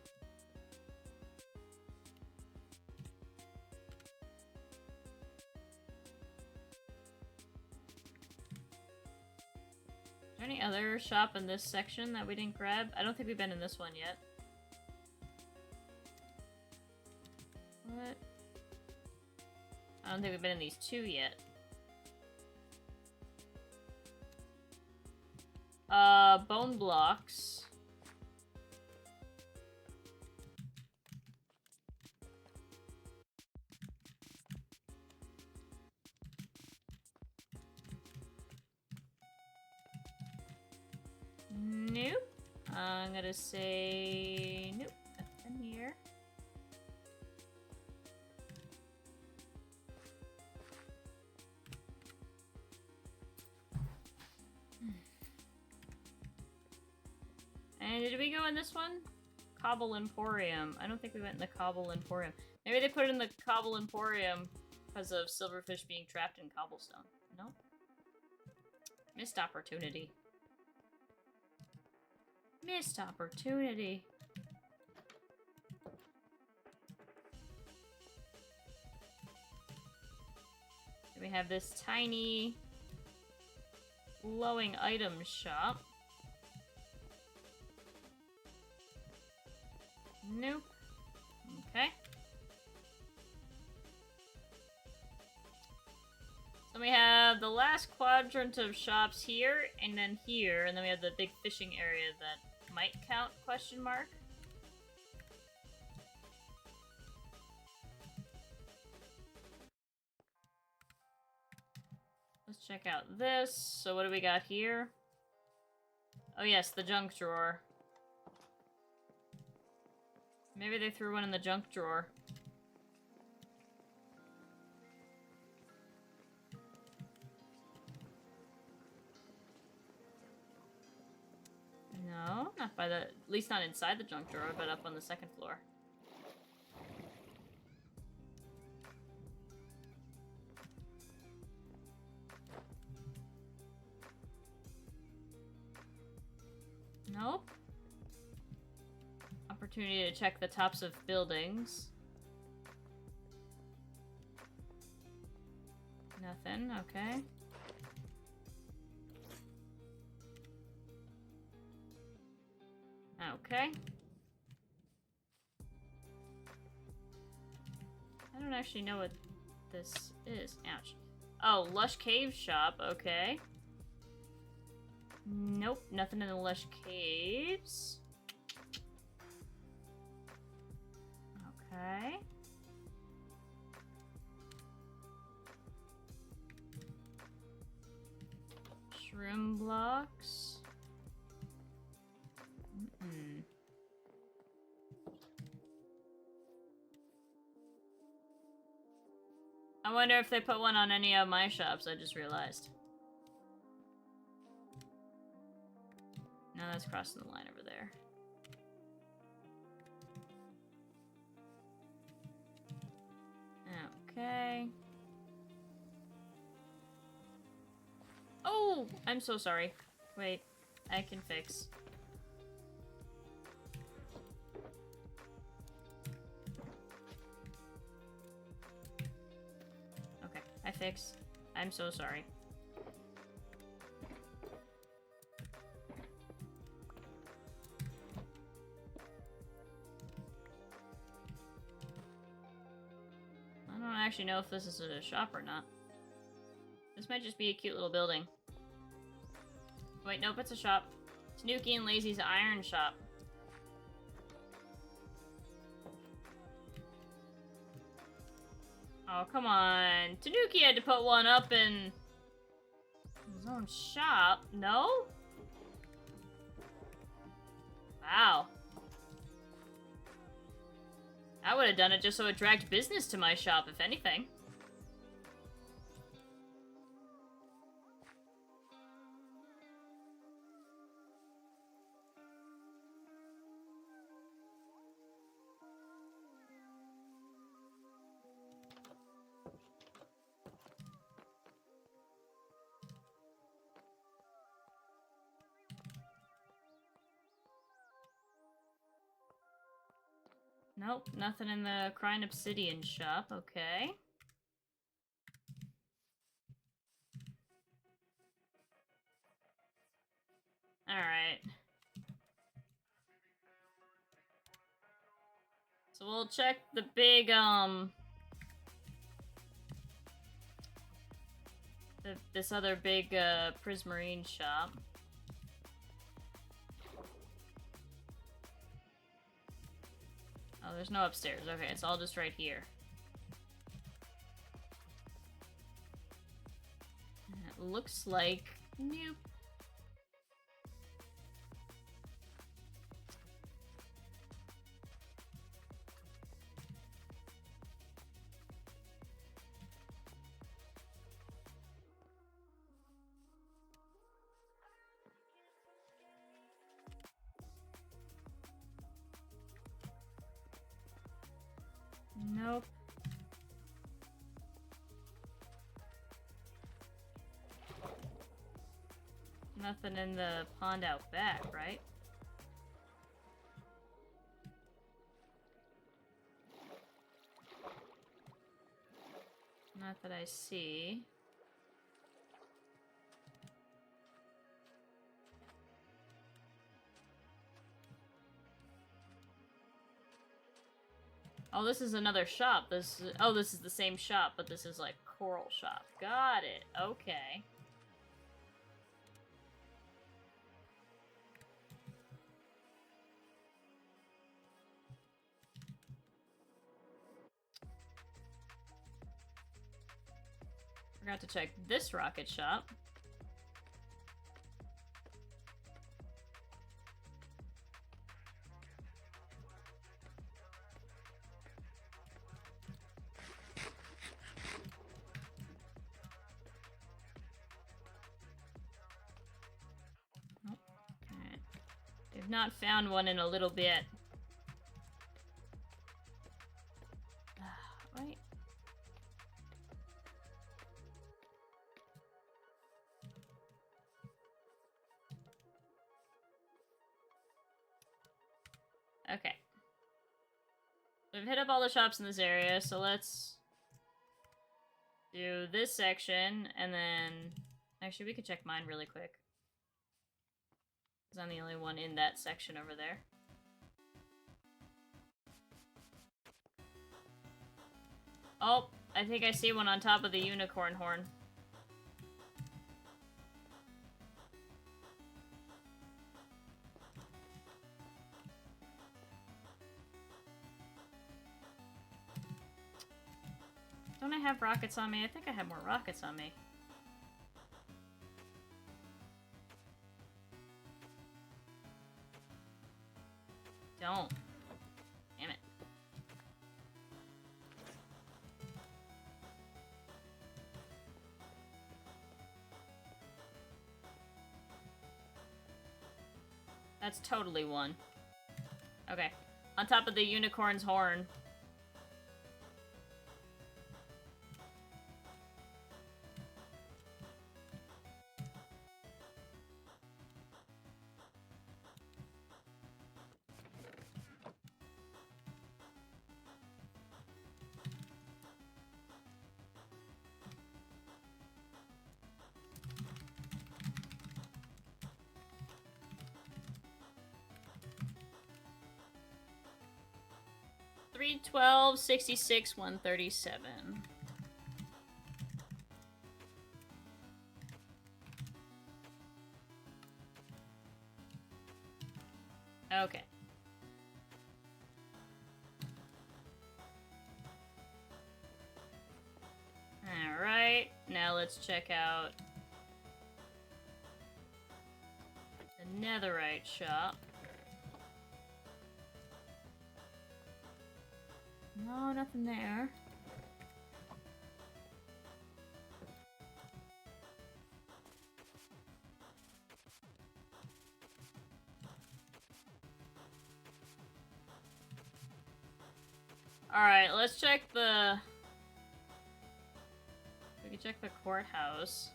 Is there any other shop in this section that we didn't grab? I don't think we've been in this one yet. What? I don't think we've been in these two yet. Bone blocks. Nope. I'm gonna say nope. Nothing here. And did we go in this one? Cobble Emporium. I don't think we went in the Cobble Emporium. Maybe they put it in the Cobble Emporium because of silverfish being trapped in cobblestone. No? Missed opportunity. Missed opportunity. We have this tiny glowing items shop. Nope. Okay. So we have the last quadrant of shops here, and then here, and then we have the big fishing area that might count, question mark. Let's check out this. So what do we got here? Oh yes, the junk drawer. Maybe they threw one in the junk drawer. No, not by the... At least not inside the junk drawer, but up on the second floor. Nope. Opportunity to check the tops of buildings. Nothing, okay. Okay. I don't actually know what this is. Ouch. Oh, Lush Cave Shop, okay. Nope, nothing in the Lush Caves. Okay. Shroom blocks. Mm-mm. I wonder if they put one on any of my shops, I just realized. No, that's crossing the line over there. Okay. Oh! I'm so sorry. Wait, I can fix. Okay, I fixed. I'm so sorry. I don't actually know if this is a shop or not. This might just be a cute little building. Wait, nope, it's a shop. Tanuki and Lazy's Iron Shop. Oh, come on. Tanuki had to put one up in his own shop. No? Wow. I would have done it just so it dragged business to my shop, if anything. Nope, nothing in the Crying Obsidian shop. Okay. Alright. So we'll check the big, this other big, Prismarine shop. Oh, there's no upstairs. Okay, it's all just right here. And it looks like... Nope. Nope. Nothing in the pond out back, right? Not that I see. Oh, this is another shop. This is, oh, this is the same shop, but this is like coral shop. Got it. Okay. Forgot to check this rocket shop. They've not found one in a little bit. Right. Okay. We've hit up all the shops in this area, so let's do this section, and then... Actually, we could check mine really quick. Because I'm the only one in that section over there. Oh, I think I see one on top of the unicorn horn. Don't I have rockets on me? I think I have more rockets on me. Don't. Damn it. That's totally one. Okay. On top of the unicorn's horn. $312, 66, 137. Okay. Alright, now let's check out the netherite shop. No, nothing there. Alright, let's check the... We can check the courthouse.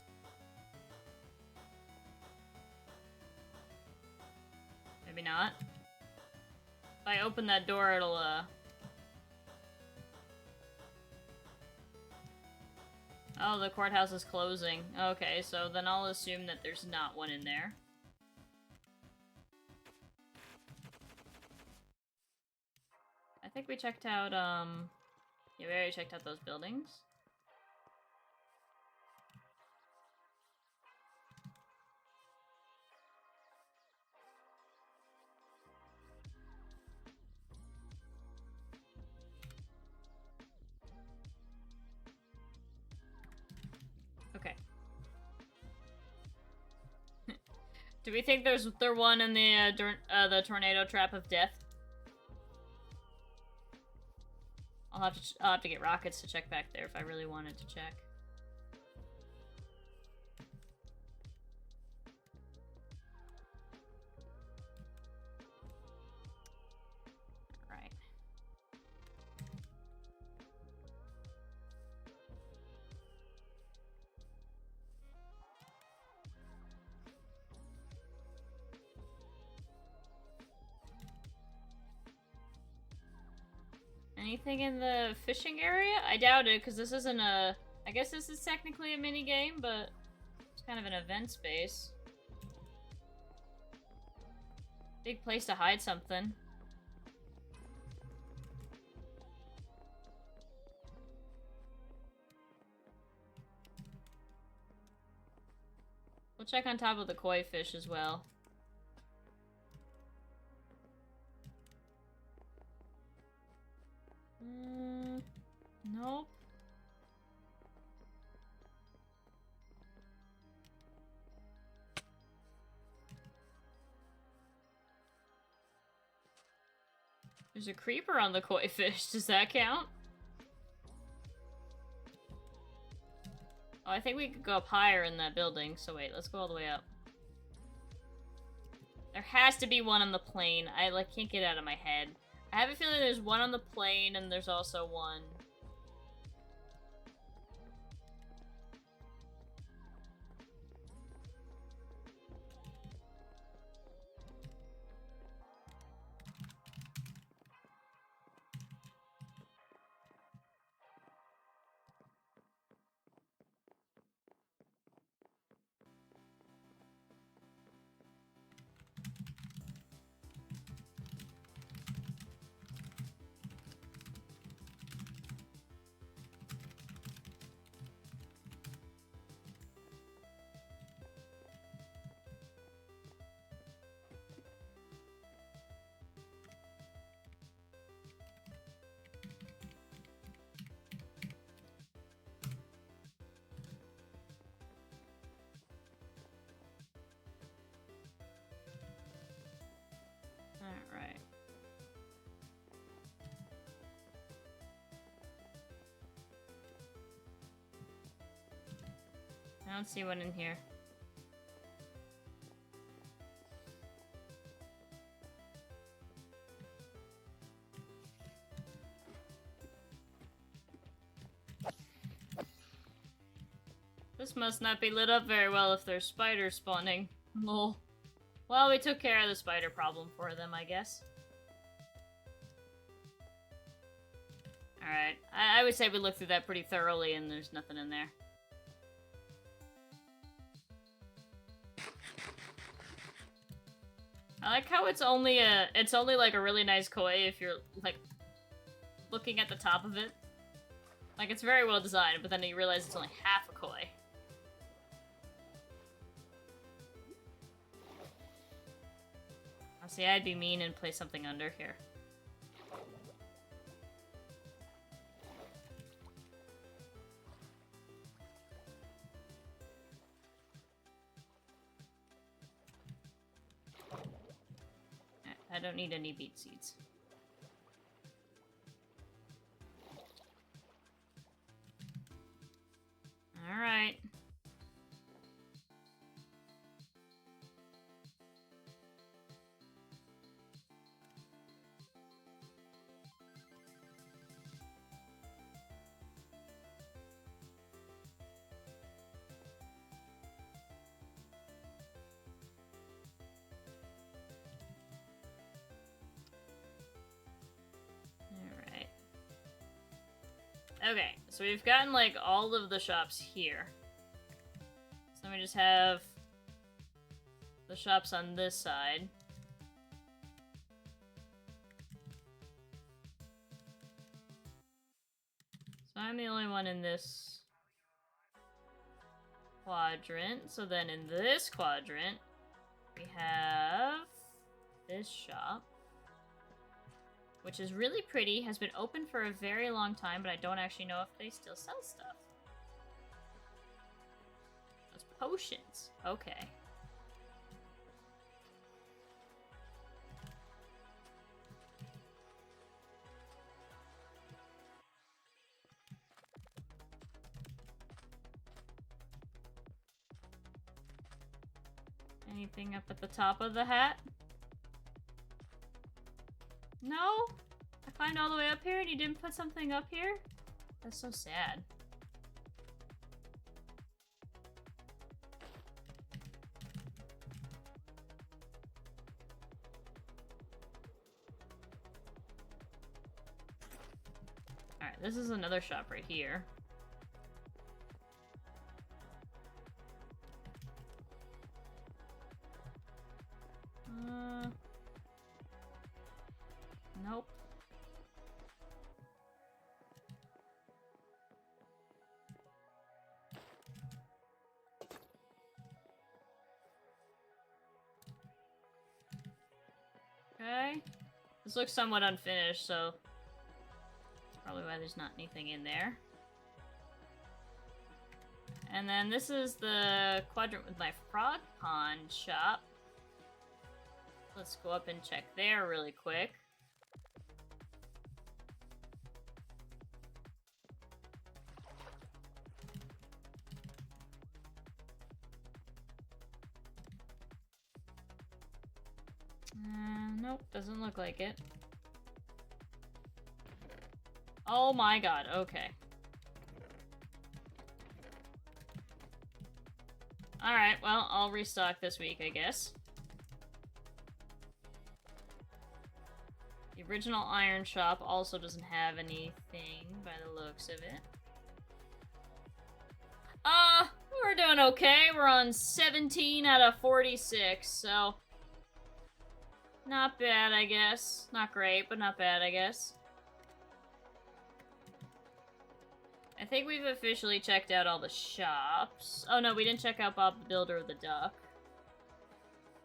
Maybe not. If I open that door, it'll, Oh, the courthouse is closing. Okay, so then I'll assume that there's not one in there. I think we checked out, yeah, we already checked out those buildings. Okay. Do we think there's one in the tornado trap of death? I'll have to get rockets to check back there if I really wanted to check. All right. Anything in the fishing area? I doubt it, because this isn't a... I guess this is technically a mini game, but it's kind of an event space. Big place to hide something. We'll check on top of the koi fish as well. Nope. There's a creeper on the koi fish. Does that count? Oh, I think we could go up higher in that building. So wait, let's go all the way up. There has to be one on the plane. I can't get it out of my head. I have a feeling there's one on the plane and there's also one. Alright. I don't see one in here. This must not be lit up very well if there's spiders spawning. Lol. Well, we took care of the spider problem for them, I guess. Alright. I would say we looked through that pretty thoroughly and there's nothing in there. I like how it's only like a really nice koi if you're like looking at the top of it. Like it's very well designed, but then you realize it's only half a koi. See, I'd be mean and place something under here. I don't need any beet seeds. All right. Okay, so we've gotten, like, all of the shops here. So let me just have the shops on this side. So I'm the only one in this quadrant. So then in this quadrant, we have this shop, which is really pretty, has been open for a very long time, but I don't actually know if they still sell stuff. Those potions. Okay. Anything up at the top of the hat? No? I climbed all the way up here and you didn't put something up here? That's so sad. Alright, this is another shop right here. Nope. Okay. This looks somewhat unfinished, so that's probably why there's not anything in there. And then this is the quadrant with my frog pond shop. Let's go up and check there really quick. Nope, doesn't look like it. Oh my god, okay. Alright, well, I'll restock this week, I guess. The original iron shop also doesn't have anything by the looks of it. We're doing okay. We're on 17 out of 46, so... not bad, I guess. Not great, but not bad, I guess. I think we've officially checked out all the shops. Oh no, we didn't check out Bob the Builder of the Duck.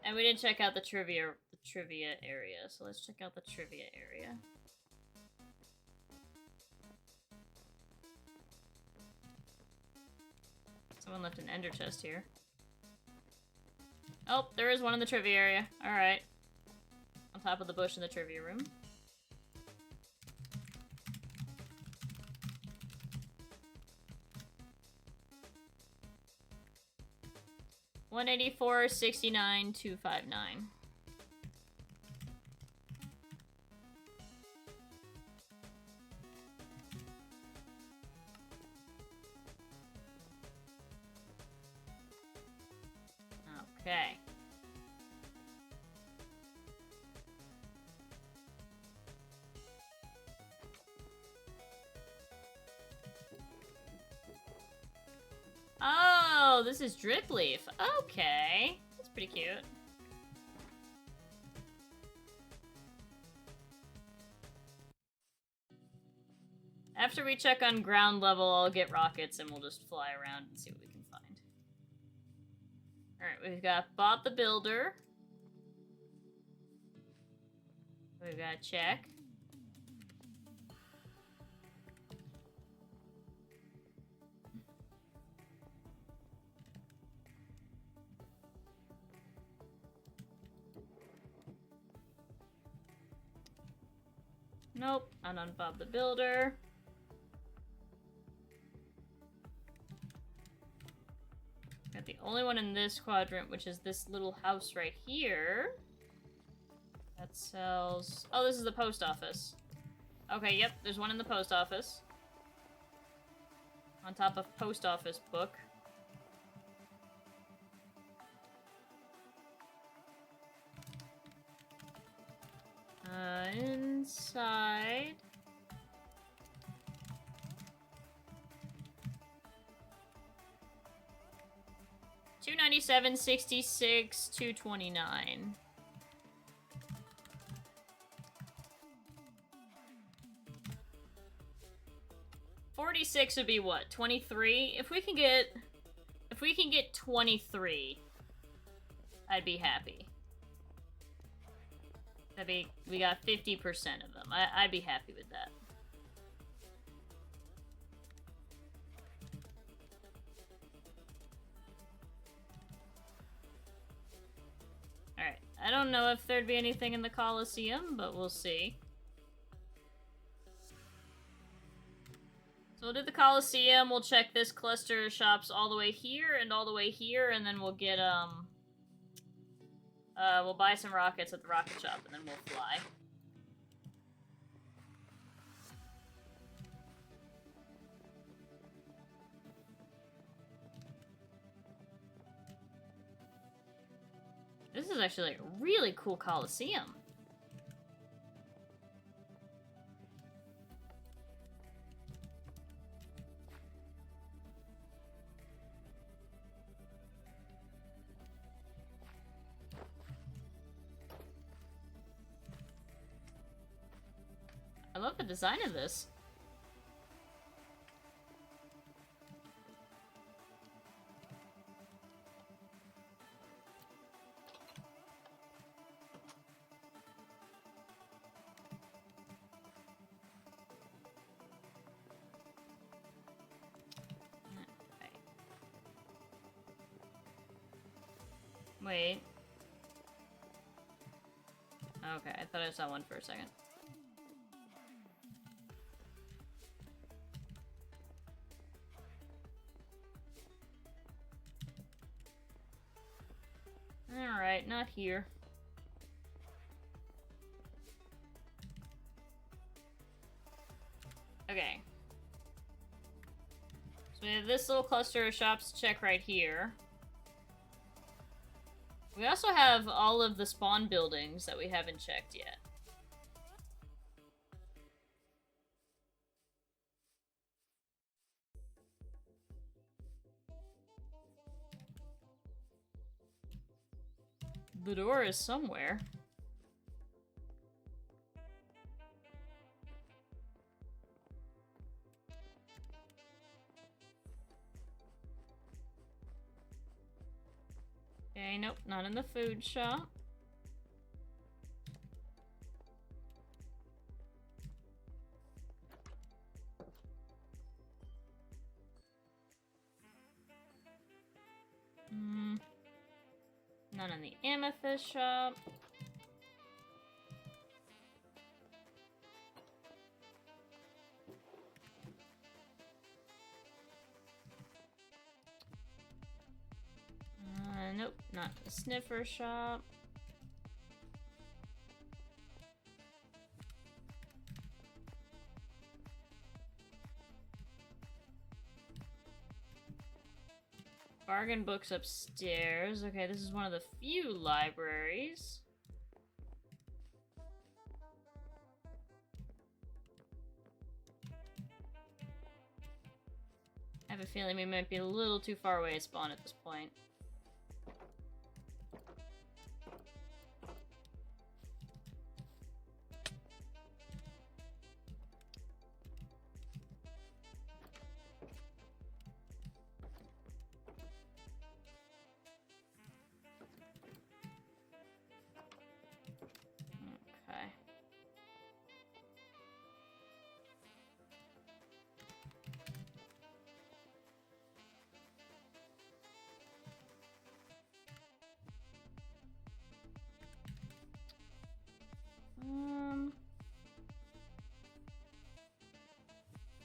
And we didn't check out the trivia area, so let's check out the trivia area. Someone left an ender chest here. Oh, there is one in the trivia area. Alright. On top of the bush in the trivia room. $184, $69, $259. Okay. Oh, this is Drip Leaf. Okay. That's pretty cute. After we check on ground level, I'll get rockets and we'll just fly around and see what we can find. Alright, we've got Bob the Builder. We've got check. Nope, not on Bob the Builder. Got the only one in this quadrant, which is this little house right here. That sells... oh, this is the post office. Okay, yep, there's one in the post office. On top of post office book. Inside... $297, $66, $229. $46 would be what? 23? If we can get 23, I'd be happy. We got 50% of them. I'd be happy with that. Alright, I don't know if there'd be anything in the Coliseum, but we'll see. So we'll do the Coliseum, we'll check this cluster of shops all the way here and all the way here, and then we'll get, we'll buy some rockets at the rocket shop, and then we'll fly. This is actually like a really cool Coliseum. I love the design of this. Wait. Okay, I thought I saw one for a second. Alright, not here. Okay. So we have this little cluster of shops to check right here. We also have all of the spawn buildings that we haven't checked yet. The door is somewhere. Okay, nope, not in the food shop. None in the amethyst shop. Nope, not the sniffer shop. Bargain books upstairs. Okay, this is one of the few libraries. I have a feeling we might be a little too far away to spawn at this point. Okay.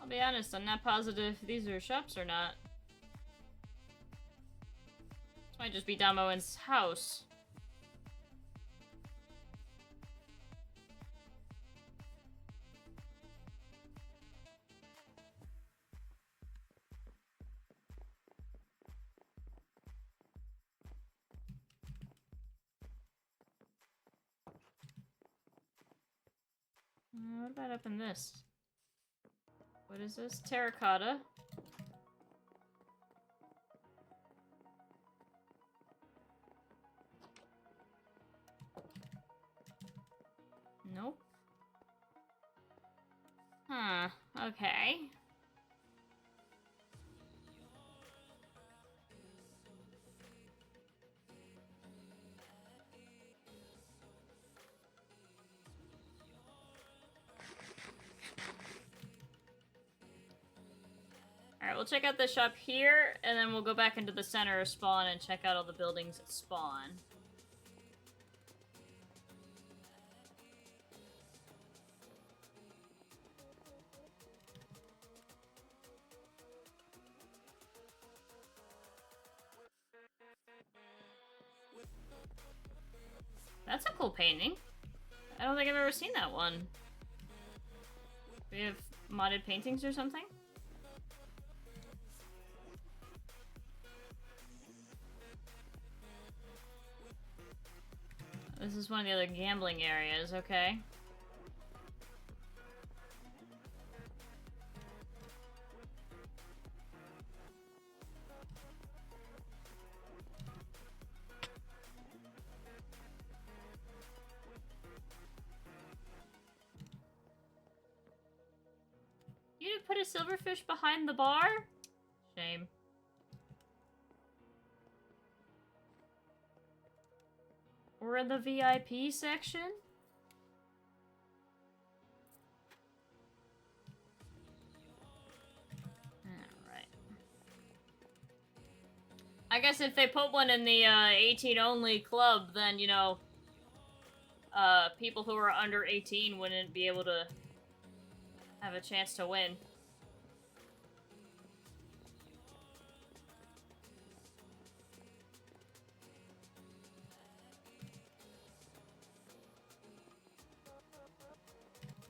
I'll be honest, I'm not positive these are shops or not. This might just be Damoen's house. What about up in this? What is this? Terracotta. Nope. Huh. Okay. Alright, we'll check out the shop here, and then we'll go back into the center of spawn and check out all the buildings at spawn. That's a cool painting. I don't think I've ever seen that one. Do we have modded paintings or something? This is one of the other gambling areas, okay. You put a silverfish behind the bar? Shame. We're in the VIP section? Alright. I guess guess if they put one in the 18 only club, then, you know, people who are under 18 wouldn't be able to have a chance to win.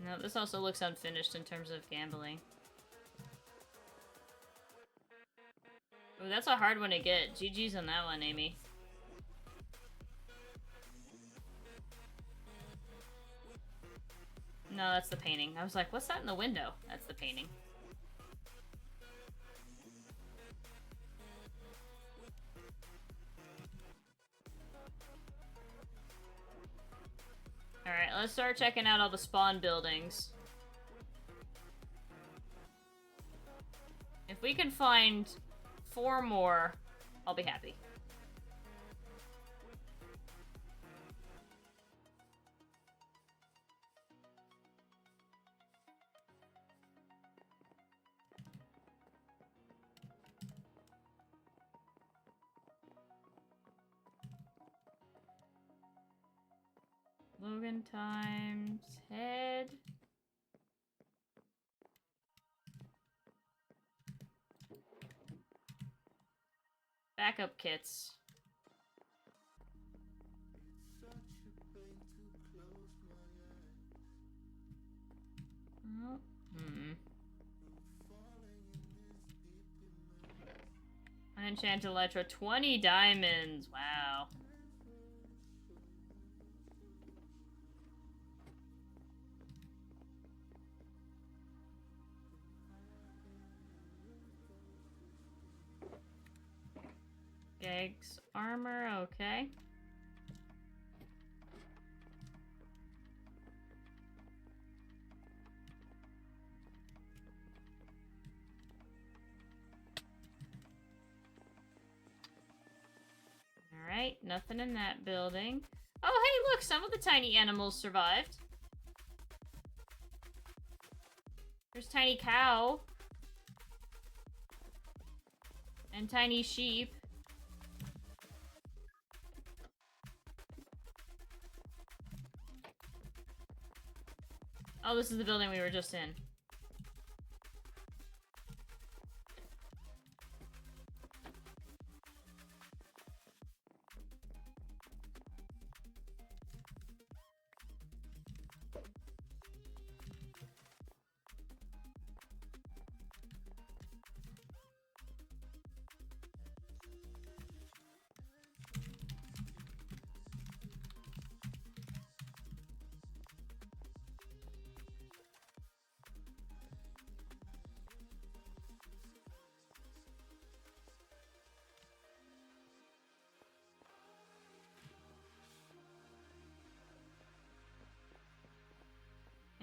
No, this also looks unfinished in terms of gambling. Ooh, that's a hard one to get. GG's on that one, Amy. No, that's the painting. I was like, what's that in the window? That's the painting. Alright, let's start checking out all the spawn buildings. If we can find 4 more, I'll be happy. Logan times head. Backup kits. Oh, Unenchanted Elytra, 20 diamonds. Wow. Geg's armor, okay. Alright, nothing in that building. Oh, hey, look, some of the tiny animals survived. There's tiny cow. And tiny sheep. Oh, this is the building we were just in.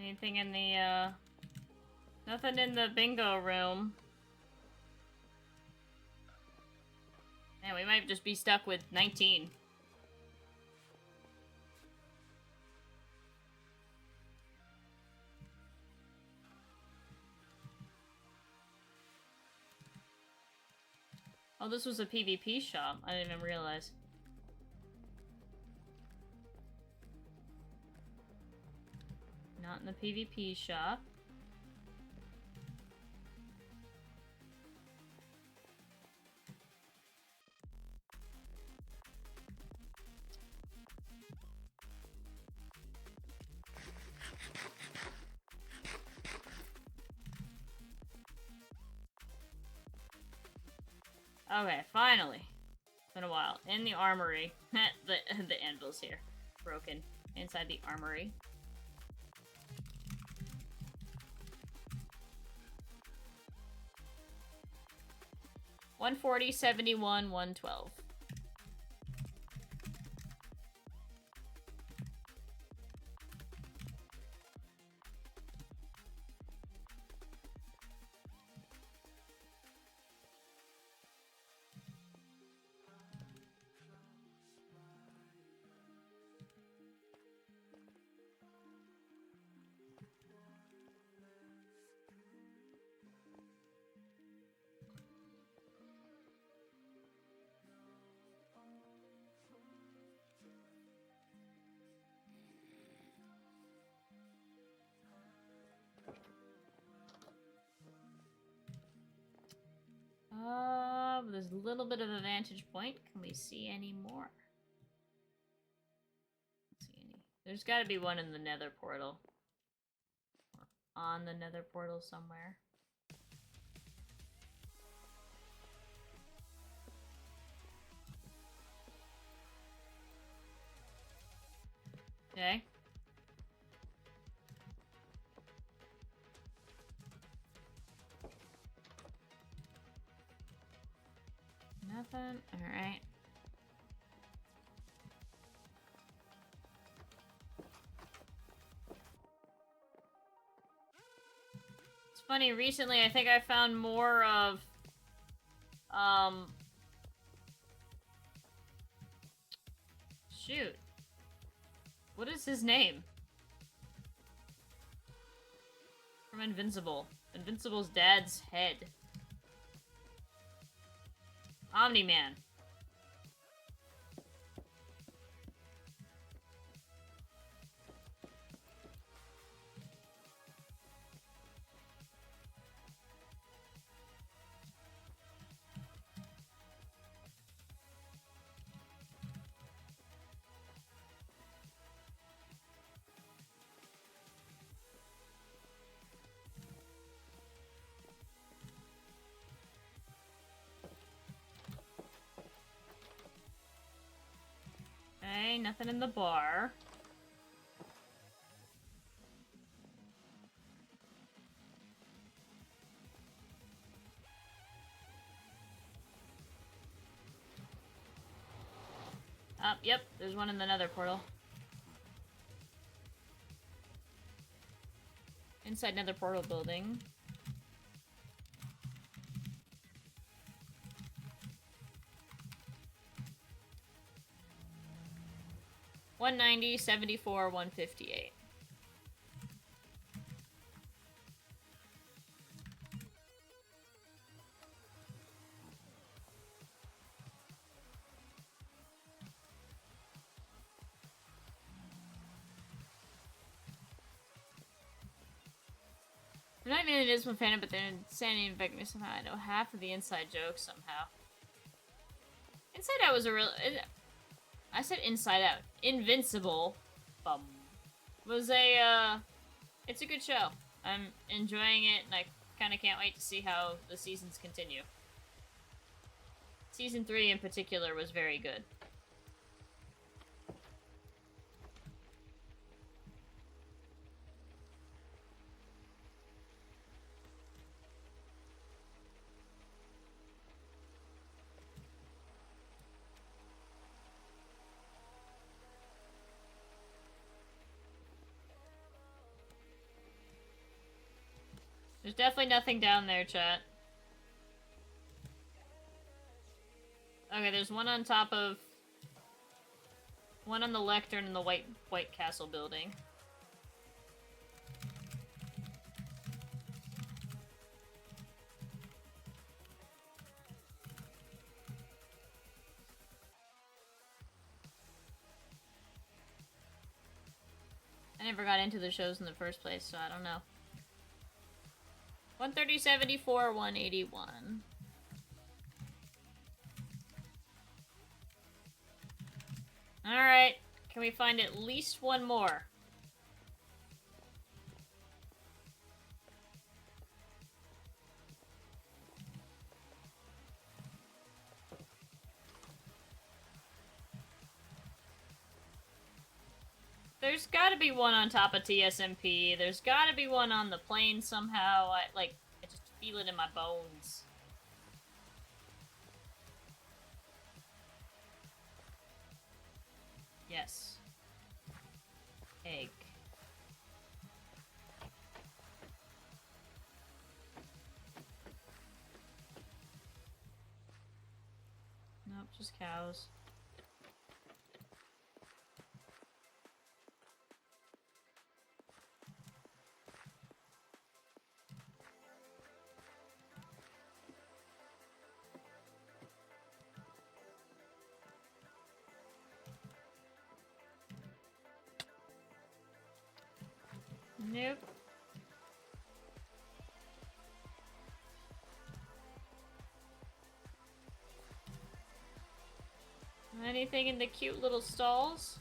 Anything in the, nothing in the bingo room. Man, we might just be stuck with 19. Oh, this was a PvP shop. I didn't even realize. Not in the PvP shop. Okay, finally. It's been a while. In the armory. the anvil's here. Broken. Inside the armory. $140, $71, $112. little bit of a vantage point. Can we see any more? Let's see any. There's got to be one in the nether portal. Or on the nether portal somewhere. Okay. Nothing. Alright. It's funny, recently I think I found more of shoot. What is his name? From Invincible. Invincible's dad's head. Omni-Man. Okay, nothing in the bar. Yep, there's one in the nether portal. Inside nether portal building. $190, $74, $158. I'm not even it is one fan, but they're insanity and infect me somehow. I know half of the inside jokes somehow. Inside Out was a real. I said Inside Out. Invincible. Was a. It's a good show. I'm enjoying it, and I kind of can't wait to see how the seasons continue. Season 3 in particular was very good. There's definitely nothing down there, chat. Okay, there's one on top of... One on the lectern in the White Castle building. I never got into the shows in the first place, so I don't know. 130, 74, 181. Alright, can we find at least one more? There's gotta be one on top of TSMP. There's gotta be one on the plane somehow. I just feel it in my bones. Yes. Egg. Nope, just cows. Nope. Anything in the cute little stalls?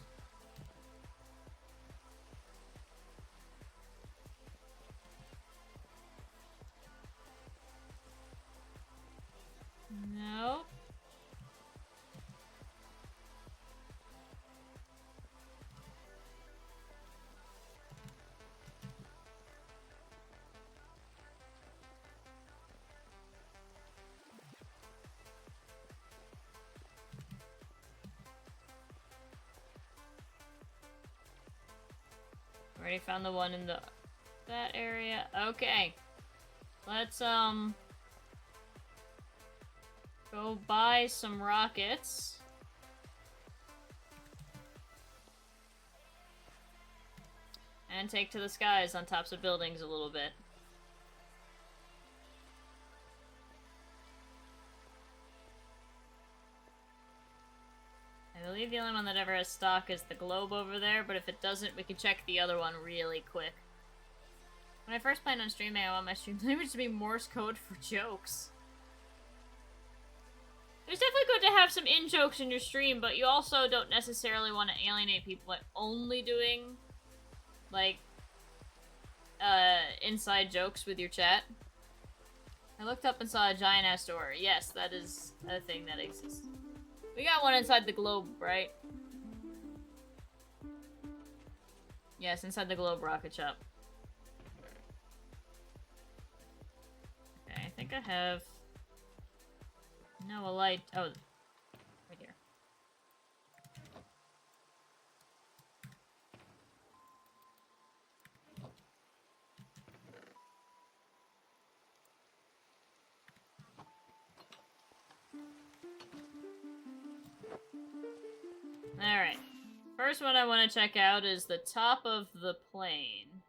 Nope. Already found the one in that area. Okay. Let's go buy some rockets. And take to the skies on tops of buildings a little bit. I believe the only one that ever has stock is the globe over there, but if it doesn't, we can check the other one really quick. When I first planned on streaming, I want my stream language to be Morse code for jokes. It's definitely good to have some in-jokes in your stream, but you also don't necessarily want to alienate people by only doing, like, inside jokes with your chat. I looked up and saw a giant-ass door. Yes, that is a thing that exists. We got one inside the globe, right? Yes, inside the globe rocket shop. Okay, I think I have... No, a light... Oh, right here. Alright. First one I want to check out is the top of the plane.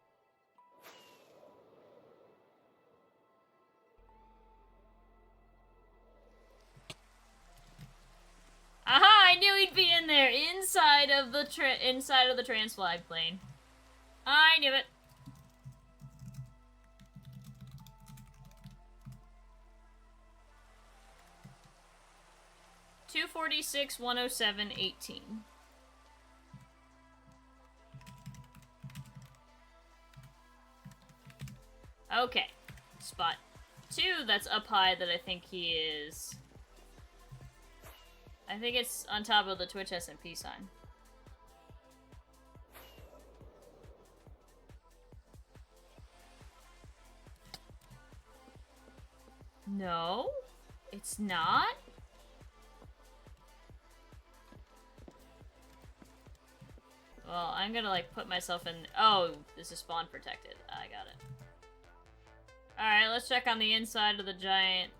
Aha! I knew he'd be in there, inside of the transflag plane. I knew it. $246, 107, 18. Okay. Spot 2 that's up high that I think he is. I think it's on top of the Twitch SMP sign. No, it's not. Well, I'm gonna like put myself in. Oh, this is spawn protected. I got it. All right, let's check on the inside of the giant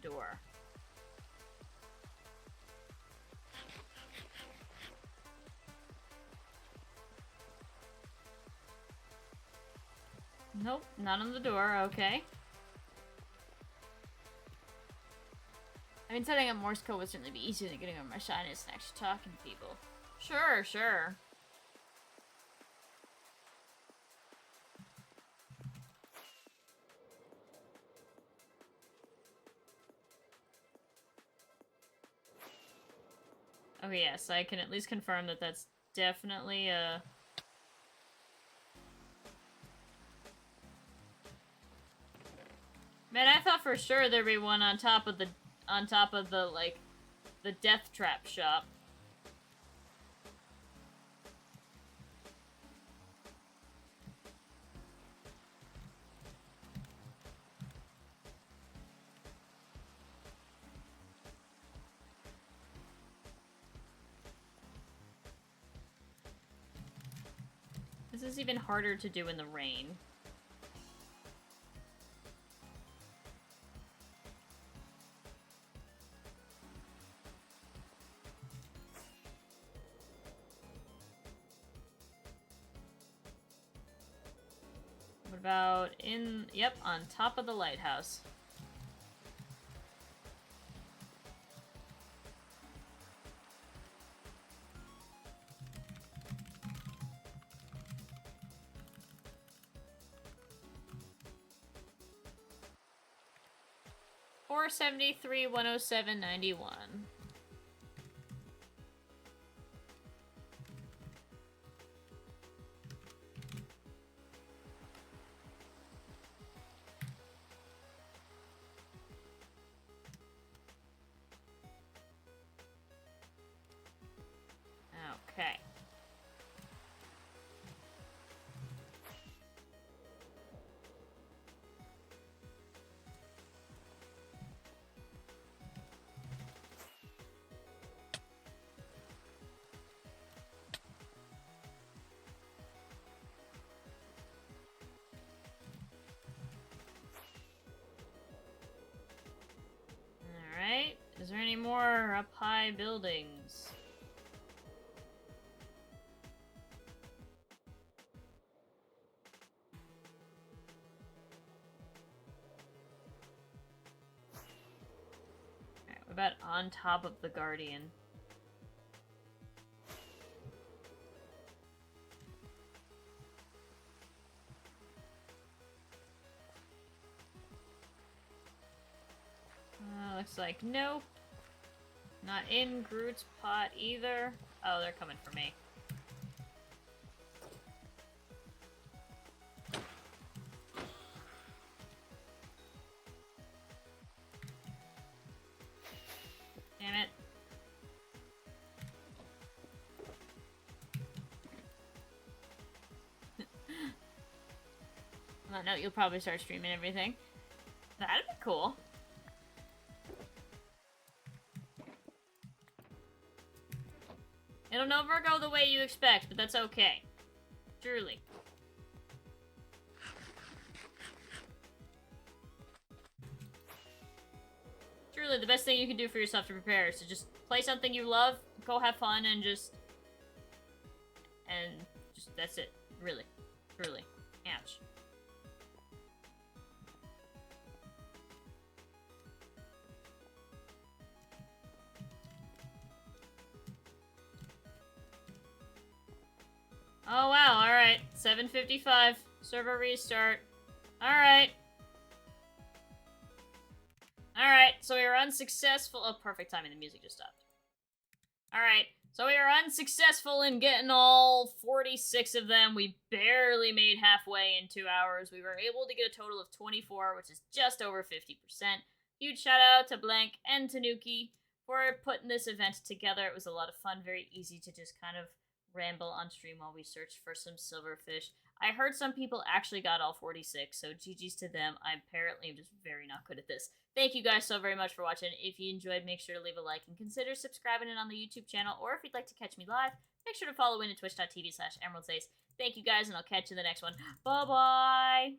door. Nope, not on the door. Okay. I mean, setting up Morse code would certainly be easier than getting over my shyness and actually talking to people. Sure, sure. Okay, yes, I can at least confirm that that's definitely a... Man, I thought for sure there'd be one on top of the, like, the death trap shop. This is even harder to do in the rain. What about in... Yep, on top of the lighthouse. $473, 107, 91. high buildings. Alright, what about on top of the Guardian? Looks like nope. Not in Groot's pot either. Oh, they're coming for me. Damn it. On that note, you'll probably start streaming everything. That'd be cool. It'll never go the way you expect, but that's okay. Truly. Truly, the best thing you can do for yourself to prepare is to just play something you love, go have fun, and just, that's it. Really. Truly. Ouch. Oh wow, alright. 7:55. Server restart. Alright. Alright, so we were unsuccessful. Oh, perfect timing. The music just stopped. Alright, so we were unsuccessful in getting all 46 of them. We barely made halfway in 2 hours. We were able to get a total of 24, which is just over 50%. Huge shout out to Blank and Tanuki for putting this event together. It was a lot of fun. Very easy to just kind of ramble on stream while we search for some silverfish. I heard some people actually got all 46, so GG's to them. I apparently am just very not good at this. Thank you guys so very much for watching. If you enjoyed, make sure to leave a like and consider subscribing on the YouTube channel, or if you'd like to catch me live, make sure to follow in at twitch.tv/emeraldsace. Thank you guys, and I'll catch you in the next one. Bye-bye!